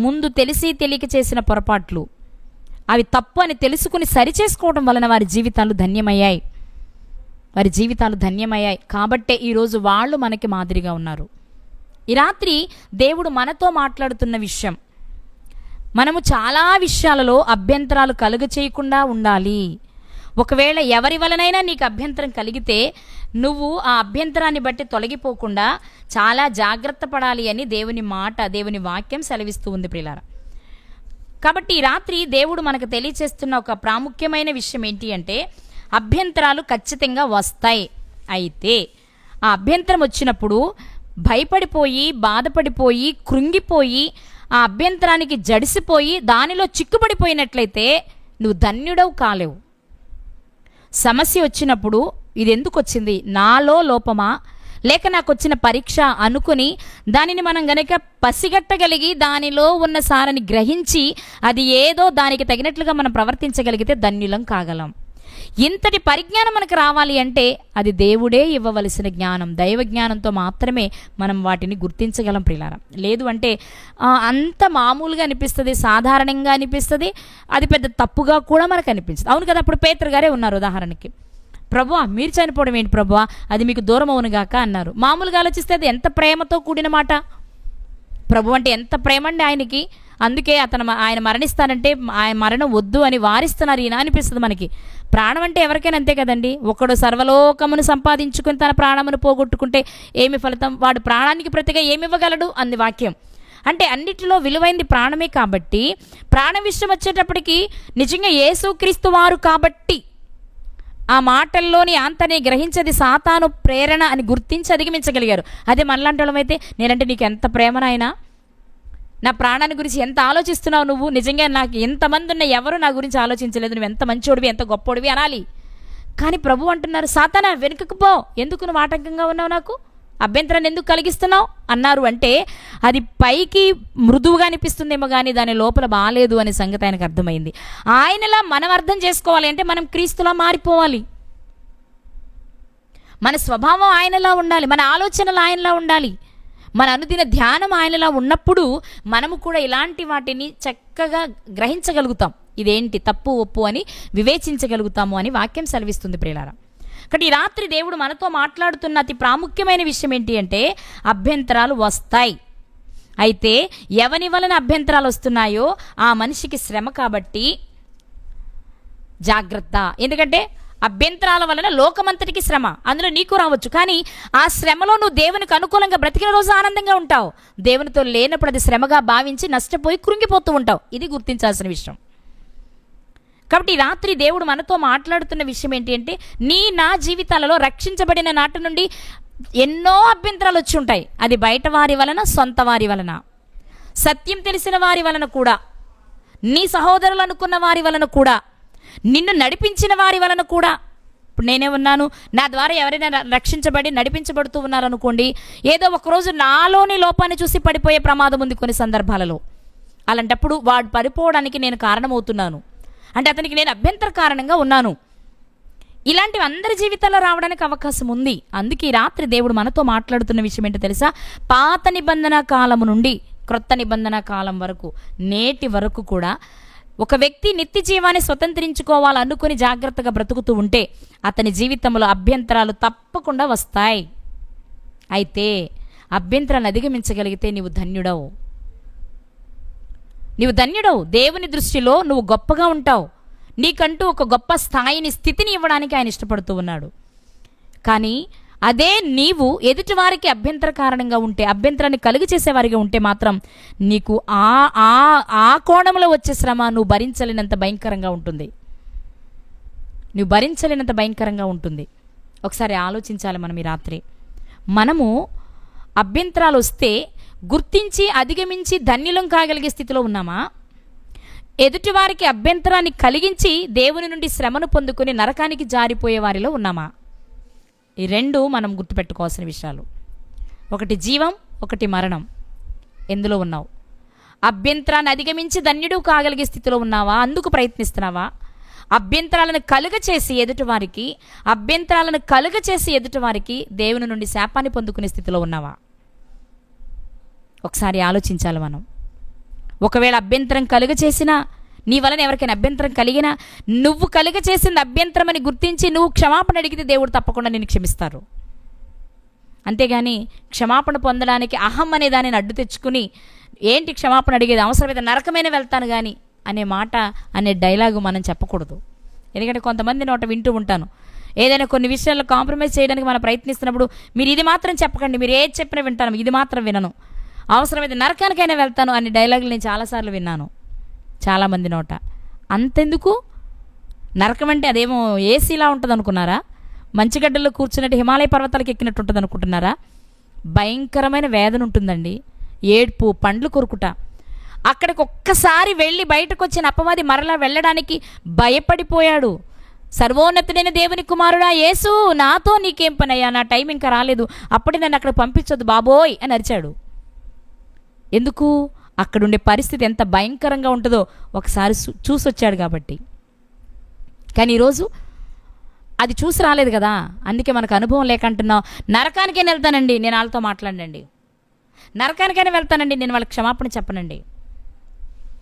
ముందు తెలిసి తెలియక చేసిన పొరపాట్లు, అవి తప్పు అని తెలుసుకుని సరిచేసుకోవడం వలన వారి జీవితాలు ధన్యమయ్యాయి. కాబట్టే ఈరోజు వాళ్ళు మనకి మాదిరిగా ఉన్నారు. ఈ రాత్రి దేవుడు మనతో మాట్లాడుతున్న విషయం, మనము చాలా విషయాలలో అభ్యంతరాలు కలుగచేయకుండా ఉండాలి. ఒకవేళ ఎవరి వలనైనా నీకు అభ్యంతరం కలిగితే నువ్వు ఆ అభ్యంతరాన్ని బట్టి తొలగిపోకుండా చాలా జాగ్రత్త పడాలి అని దేవుని మాట, దేవుని వాక్యం సెలవిస్తూ ఉంది ప్రియులారా. కాబట్టి ఈ రాత్రి దేవుడు మనకు తెలియచేస్తున్న ఒక ప్రాముఖ్యమైన విషయం ఏంటి అంటే, అభ్యంతరాలు ఖచ్చితంగా వస్తాయి. అయితే ఆ అభ్యంతరం వచ్చినప్పుడు భయపడిపోయి, బాధపడిపోయి, కృంగిపోయి, ఆ అభ్యంతరానికి జడిసిపోయి దానిలో చిక్కుపడిపోయినట్లయితే నువ్వు ధన్యుడవు కాలేవు. సమస్య వచ్చినప్పుడు ఇది ఎందుకు వచ్చింది, నాలో లోపమా లేక నాకు వచ్చిన పరీక్ష అనుకుని దానిని మనం గనక పసిగట్టగలిగి దానిలో ఉన్న సారాన్ని గ్రహించి అది ఏదో దానికి తగినట్లుగా మనం ప్రవర్తించగలిగితే ధన్యులం కాగలం. ఇంతటి పరిజ్ఞానం మనకు రావాలి అంటే అది దేవుడే ఇవ్వవలసిన జ్ఞానం, దైవ జ్ఞానంతో మాత్రమే మనం వాటిని గుర్తించగలం ప్రియులారా. లేదు అంటే అంత మామూలుగా అనిపిస్తుంది, సాధారణంగా అనిపిస్తుంది, అది పెద్ద తప్పుగా కూడా మనకు అనిపించదు. అవును కదా. అప్పుడు పేతురు గారే ఉన్నారు ఉదాహరణకి. ప్రభువా మీరు చనిపోవడం ఏంటి ప్రభువా, అది మీకు దూరం అవునుగాక అన్నారు. మామూలుగా ఆలోచిస్తే అది ఎంత ప్రేమతో కూడిన మాట. ప్రభు అంటే ఎంత ప్రేమ అండి ఆయనకి. అందుకే ఆయన మరణిస్తానంటే ఆయన మరణం వద్దు అని వారిస్తున్నారు ఈయన అనిపిస్తుంది మనకి. ప్రాణం అంటే ఎవరికైనా అంతే కదండి. ఒకడు సర్వలోకమును సంపాదించుకుని తన ప్రాణమును పోగొట్టుకుంటే ఏమి ఫలితం? వాడు ప్రాణానికి ప్రతిగా ఏమి ఇవ్వగలడు అంది వాక్యం. అంటే అన్నిటిలో విలువైంది ప్రాణమే. కాబట్టి ప్రాణ విషయం వచ్చేటప్పటికి నిజంగా యేసుక్రీస్తు వారు కాబట్టి ఆ మాటల్లోని అంతనే గ్రహించేది సాతాను ప్రేరణ అని గుర్తించి అధిగమించగలిగారు. అదే మనలాంటి వాళ్ళమైతే నేనంటే నీకు ఎంత ప్రేమనైనా, నా ప్రాణాన్ని గురించి ఎంత ఆలోచిస్తున్నావు నువ్వు, నిజంగా నాకు ఎంతమంది ఉన్నా ఎవరు నా గురించి ఆలోచించలేదు, నువ్వు ఎంత మంచోడివి ఎంత గొప్పోడివి అనాలి. కానీ ప్రభు అంటున్నారు, సాతానా వెనుకకు పో, ఎందుకు నువ్వు ఆటంకంగా ఉన్నావు, నాకు అభ్యంతరాన్ని ఎందుకు కలిగిస్తున్నావు అన్నారు. అంటే అది పైకి మృదువుగా అనిపిస్తుందేమో కానీ దాని లోపల బాగాలేదు అనే సంగతి ఆయనకు అర్థమైంది. ఆయనలా మనం అర్థం చేసుకోవాలి అంటే మనం క్రీస్తులా మారిపోవాలి. మన స్వభావం ఆయనలా ఉండాలి, మన ఆలోచనలు ఆయనలా ఉండాలి, మన అనుదిన ధ్యానం ఆయనలా ఉన్నప్పుడు మనము కూడా ఇలాంటి వాటిని చక్కగా గ్రహించగలుగుతాం. ఇదేంటి తప్పు ఒప్పు అని వివేచించగలుగుతాము అని వాక్యం సెలవిస్తుంది ప్రియులారా. కాబట్టి ఈ రాత్రి దేవుడు మనతో మాట్లాడుతున్న అతి ప్రాముఖ్యమైన విషయం ఏంటి అంటే అభ్యంతరాలు వస్తాయి. అయితే ఎవని వలన అభ్యంతరాలు వస్తున్నాయో ఆ మనిషికి శ్రమ. కాబట్టి జాగ్రత్త. ఎందుకంటే అభ్యంతరాల వలన లోకమంతటికి శ్రమ, అందులో నీకు రావచ్చు. కానీ ఆ శ్రమలో నువ్వు దేవునికి అనుకూలంగా బ్రతికిన రోజు ఆనందంగా ఉంటావు. దేవునితో లేనప్పుడు అది శ్రమగా భావించి నష్టపోయి కృంగిపోతూ ఉంటావు. ఇది గుర్తించాల్సిన విషయం. కాబట్టి ఈ రాత్రి దేవుడు మనతో మాట్లాడుతున్న విషయం ఏంటి అంటే నా జీవితాలలో రక్షించబడిన నాటి నుండి ఎన్నో అభ్యంతరాలు వచ్చి ఉంటాయి. అది బయట వారి వలన, సొంత వారి వలన, సత్యం తెలిసిన వారి వలన కూడా, నీ సహోదరులు అనుకున్న వారి వలన కూడా, నిన్ను నడిపించిన వారి వలన కూడా. ఇప్పుడు నేనే ఉన్నాను, నా ద్వారా ఎవరైనా రక్షించబడి నడిపించబడుతూ ఉన్నారనుకోండి, ఏదో ఒకరోజు నాలోని లోపాన్ని చూసి పడిపోయే ప్రమాదం ఉంది కొన్ని సందర్భాలలో. అలాంటప్పుడు వాడు పడిపోవడానికి నేను కారణమవుతున్నాను అంటే అతనికి నేను అభ్యంతర కారణంగా ఉన్నాను. ఇలాంటివి అందరి జీవితాల్లో రావడానికి అవకాశం ఉంది. అందుకే ఈ రాత్రి దేవుడు మనతో మాట్లాడుతున్న విషయం ఏంటో తెలుసా? పాత నిబంధన కాలము నుండి క్రొత్త నిబంధన కాలం వరకు, నేటి వరకు కూడా ఒక వ్యక్తి నిత్య జీవాన్ని స్వతంత్రించుకోవాలనుకుని జాగ్రత్తగా బ్రతుకుతూ ఉంటే అతని జీవితంలో అభ్యంతరాలు తప్పకుండా వస్తాయి. అయితే అభ్యంతరాలను అధిగమించగలిగితే నీవు ధన్యుడవు. దేవుని దృష్టిలో నువ్వు గొప్పగా ఉంటావు. నీకంటూ ఒక గొప్ప స్థాయిని, స్థితిని ఇవ్వడానికి ఆయన ఇష్టపడుతూ ఉన్నాడు. కానీ అదే నీవు ఎదుటివారికి అభ్యంతర కారణంగా ఉంటే, అభ్యంతరాన్ని కలుగు చేసేవారిగా ఉంటే మాత్రం నీకు ఆ కోణంలో వచ్చే శ్రమ నువ్వు భరించలేనంత భయంకరంగా ఉంటుంది. ఒకసారి ఆలోచించాలి మనం ఈ రాత్రి. మనము అభ్యంతరాలు వస్తే గుర్తించి అధిగమించి ధన్యులం కాగలిగే స్థితిలో ఉన్నామా? ఎదుటివారికి అభ్యంతరాన్ని కలిగించి దేవుని నుండి శ్రమను పొందుకుని నరకానికి జారిపోయే వారిలో ఉన్నామా? ఈ రెండు మనం గుర్తుపెట్టుకోవాల్సిన విషయాలు. ఒకటి జీవం, ఒకటి మరణం. ఎందులో ఉన్నావు? అభ్యంతరాన్ని అధిగమించి ధన్యుడు కాగలిగే స్థితిలో ఉన్నావా? అందుకు ప్రయత్నిస్తున్నావా? అభ్యంతరాలను కలుగచేసి ఎదుటివారికి దేవుని నుండి శాపాన్ని పొందుకునే స్థితిలో ఉన్నావా? ఒకసారి ఆలోచించాలి మనం. ఒకవేళ అభ్యంతరం కలుగచేసినా, నీ వలన ఎవరికైనా అభ్యంతరం కలిగినా, నువ్వు కలుగచేసింది అభ్యంతరం అని గుర్తించి నువ్వు క్షమాపణ అడిగితే దేవుడు తప్పకుండా నిన్ను క్షమిస్తారు. అంతేగాని క్షమాపణ పొందడానికి అహం అనే దానిని అడ్డు తెచ్చుకుని ఏంటి క్షమాపణ అడిగేది, అవసరమైతే నరకమైన వెళ్తాను కానీ అనే డైలాగు మనం చెప్పకూడదు. ఎందుకంటే కొంతమంది నోట వింటూ ఉంటాను, ఏదైనా కొన్ని విషయాల్లో కాంప్రమైజ్ చేయడానికి మనం ప్రయత్నిస్తున్నప్పుడు మీరు ఇది మాత్రం చెప్పకండి, మీరు ఏది చెప్పినా వింటాను, ఇది మాత్రం వినను, అవసరమైతే నరకానికైనా వెళ్తాను అనే డైలాగులు నేను చాలాసార్లు విన్నాను చాలామంది నోట. అంతెందుకు? నరకం అంటే అదేమో ఏసీలా ఉంటుంది అనుకున్నారా? మంచుగడ్డల్లో కూర్చున్నట్టు హిమాలయ పర్వతాలకు ఎక్కినట్టు ఉంటుంది అనుకుంటున్నారా? భయంకరమైన వేదన ఉంటుందండి, ఏడ్పు, పండ్లు కొరుకుట. అక్కడికి ఒక్కసారి వెళ్ళి బయటకు వచ్చిన అపవాది మరలా వెళ్ళడానికి భయపడిపోయాడు. సర్వోన్నతుడైన దేవుని కుమారుడా యేసు, నాతో నీకేం పనయ్యా, నా టైం ఇంకా రాలేదు, అప్పుడే నన్ను అక్కడ పంపించొద్దు బాబోయ్ అని అరిచాడు. ఎందుకు? అక్కడుండే పరిస్థితి ఎంత భయంకరంగా ఉంటుందో ఒకసారి చూసొచ్చాడు కాబట్టి. కానీ ఈరోజు అది చూసి రాలేదు కదా, అందుకే మనకు అనుభవం లేకంటున్నావు. నరకానికైనా వెళ్తానండి, నేను వాళ్ళతో మాట్లాడండి, నరకానికైనా వెళ్తానండి, నేను వాళ్ళకి క్షమాపణ చెప్పనండి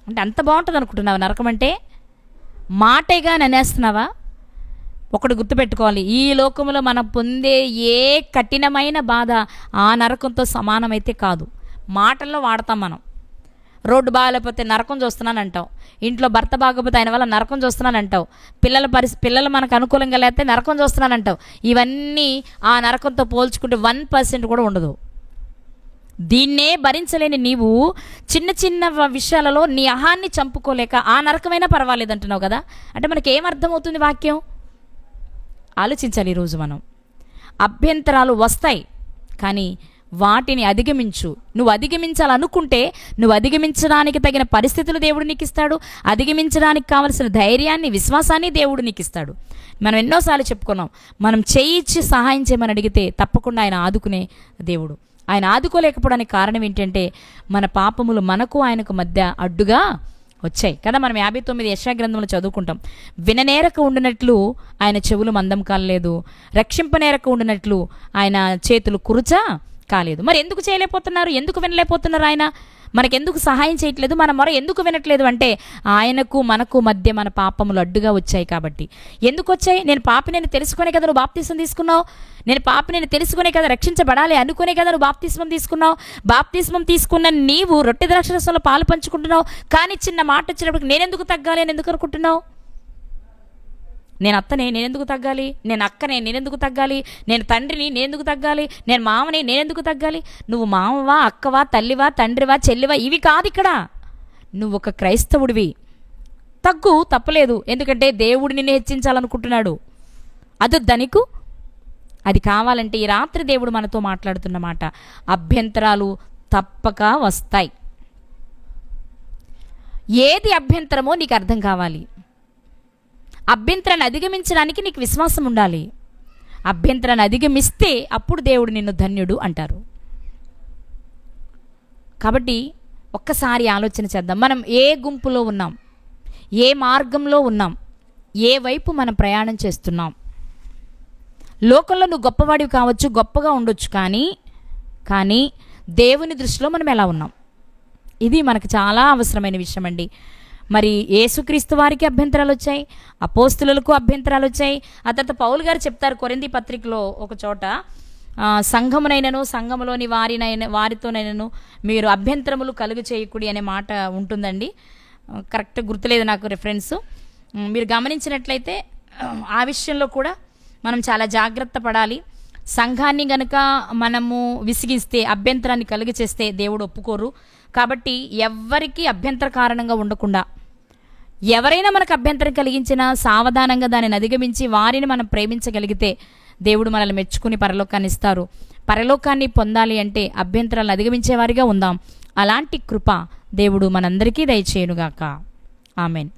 అంటే అంత బాగుంటుంది అనుకుంటున్నావా? నరకం అంటే మాటేగా ననేస్తున్నావా? ఒకటి గుర్తుపెట్టుకోవాలి, ఈ లోకంలో మనం పొందే ఏ కఠినమైన బాధ ఆ నరకంతో సమానమైతే కాదు. మాటల్లో వాడతాం మనం. రోడ్డు బాగాలేకపోతే నరకం చూస్తున్నాను అంటావు, ఇంట్లో భర్త బాగోపోతే ఆయన వల్ల నరకం చూస్తున్నాను అంటావు, పిల్లలు మనకు అనుకూలంగా లేకపోతే నరకం చూస్తున్నాను అంటావు. ఇవన్నీ ఆ నరకంతో పోల్చుకుంటే 1% కూడా ఉండదు. దీన్నే భరించలేని నీవు చిన్న చిన్న విషయాలలో నీ అహాన్ని చంపుకోలేక ఆ నరకమైనా పర్వాలేదు అంటున్నావు కదా. అంటే మనకి ఏమర్థమవుతుంది వాక్యం? ఆలోచించాలి. ఈరోజు మనం అభ్యంతరాలు వస్తాయి, కానీ వాటిని అధిగమించు. నువ్వు అధిగమించాలనుకుంటే నువ్వు అధిగమించడానికి తగిన పరిస్థితులు దేవుడు నీకు ఇస్తాడు. అధిగమించడానికి కావలసిన ధైర్యాన్ని, విశ్వాసాన్ని దేవుడు నీకు ఇస్తాడు. మనం ఎన్నోసార్లు చెప్పుకున్నాం, మనం చేయించి సహాయం చేయమని అడిగితే తప్పకుండా ఆయన ఆదుకునే దేవుడు. ఆయన ఆదుకోలేకపోవడానికి కారణం ఏంటంటే మన పాపములు మనకు ఆయనకు మధ్య అడ్డుగా వచ్చాయి కదా. మనం 59 యెషయా గ్రంథంలో చదువుకుంటాం, విననేరక ఉండినట్లు ఆయన చెవులు మందం కాలేదు, రక్షింపనేరక ఉండినట్లు ఆయన చేతులు కురుచ కాలేదు. మరి ఎందుకు చేయలేకపోతున్నారు? ఎందుకు వినలేకపోతున్నారు? ఆయన మనకెందుకు సహాయం చేయట్లేదు? మన మొర ఎందుకు వినట్లేదు అంటే ఆయనకు మనకు మధ్య మన పాపములు అడ్డుగా వచ్చాయి కాబట్టి. ఎందుకు వచ్చాయి? నేను పాపిని తెలుసుకునే కదా నువ్వు బాప్తిసం తీసుకున్నావు. నేను పాపిని తెలుసుకునే కదా, రక్షించబడాలి అనుకునే కదా నువ్వు బాప్తిస్మం తీసుకున్నావు. బాప్తిస్మం తీసుకున్న నీవు రొట్టె ద్రాక్షరసంలో పాలు పంచుకుంటున్నావు, కానీ చిన్న మాట వచ్చినప్పుడు నేనెందుకు తగ్గాలి అని ఎందుకు అనుకుంటున్నావు? నేను అత్తనే నేనెందుకు తగ్గాలి, నేను అక్కనే నేనెందుకు తగ్గాలి, నేను తండ్రిని నేనెందుకు తగ్గాలి, నేను మామని నేనెందుకు తగ్గాలి? నువ్వు మామవా, అక్కవా, తల్లివా, తండ్రివా, చెల్లివా, ఇవి కాదు ఇక్కడ. నువ్వు ఒక క్రైస్తవుడివి, తగ్గు, తప్పలేదు. ఎందుకంటే దేవుడు నిన్ను హెచ్చించాలనుకుంటున్నాడు. అదొద్దా నీకు? అది కావాలంటే ఈ రాత్రి దేవుడు మనతో మాట్లాడుతున్న మాట, అభ్యంతరాలు తప్పక వస్తాయి. ఏది అభ్యంతరమో నీకు అర్థం కావాలి. అభ్యంతరాన్ని అధిగమించడానికి నీకు విశ్వాసం ఉండాలి. అభ్యంతరాన్ని అధిగమిస్తే అప్పుడు దేవుడు నిన్ను ధన్యుడు అంటారు. కాబట్టి ఒక్కసారి ఆలోచన చేద్దాం. మనం ఏ గుంపులో ఉన్నాం, ఏ మార్గంలో ఉన్నాం, ఏ వైపు మనం ప్రయాణం చేస్తున్నాం. లోకంలో నువ్వు గొప్పవాడివి కావచ్చు, గొప్పగా ఉండొచ్చు, కానీ దేవుని దృష్టిలో మనం ఎలా ఉన్నాం? ఇది మనకు చాలా అవసరమైన విషయం అండి. మరి యేసుక్రీస్తు వారికి అభ్యంతరాలు వచ్చాయి, అపోస్తులకు అభ్యంతరాలు వచ్చాయి. ఆ తర్వాత పౌలు గారు చెప్తారు కొరింథీ పత్రికలో ఒక చోట, సంఘమునైనను సంఘములోని వారితోనైనను మీరు అభ్యంతరములు కలుగు చేయకుడి అనే మాట ఉంటుందండి. కరెక్ట్ గుర్తులేదు నాకు రెఫరెన్స్. మీరు గమనించినట్లయితే ఆ విషయంలో కూడా మనం చాలా జాగ్రత్త పడాలి. సంఘాన్ని గనుక మనము విసిగిస్తే, అభ్యంతరాన్ని కలుగ చేస్తే దేవుడు ఒప్పుకోరు. కాబట్టి ఎవ్వరికి అభ్యంతర కారణంగా ఉండకుండా, ఎవరైనా మనకు అభ్యంతరం కలిగించినా సావధానంగా దానిని అధిగమించి వారిని మనం ప్రేమించగలిగితే దేవుడు మనల్ని మెచ్చుకుని పరలోకాన్ని ఇస్తారు. పరలోకాన్ని పొందాలి అంటే అభ్యంతరాలను అధిగమించేవారిగా ఉందాం. అలాంటి కృప దేవుడు మనందరికీ దయచేయునుగాక. ఆమెన్.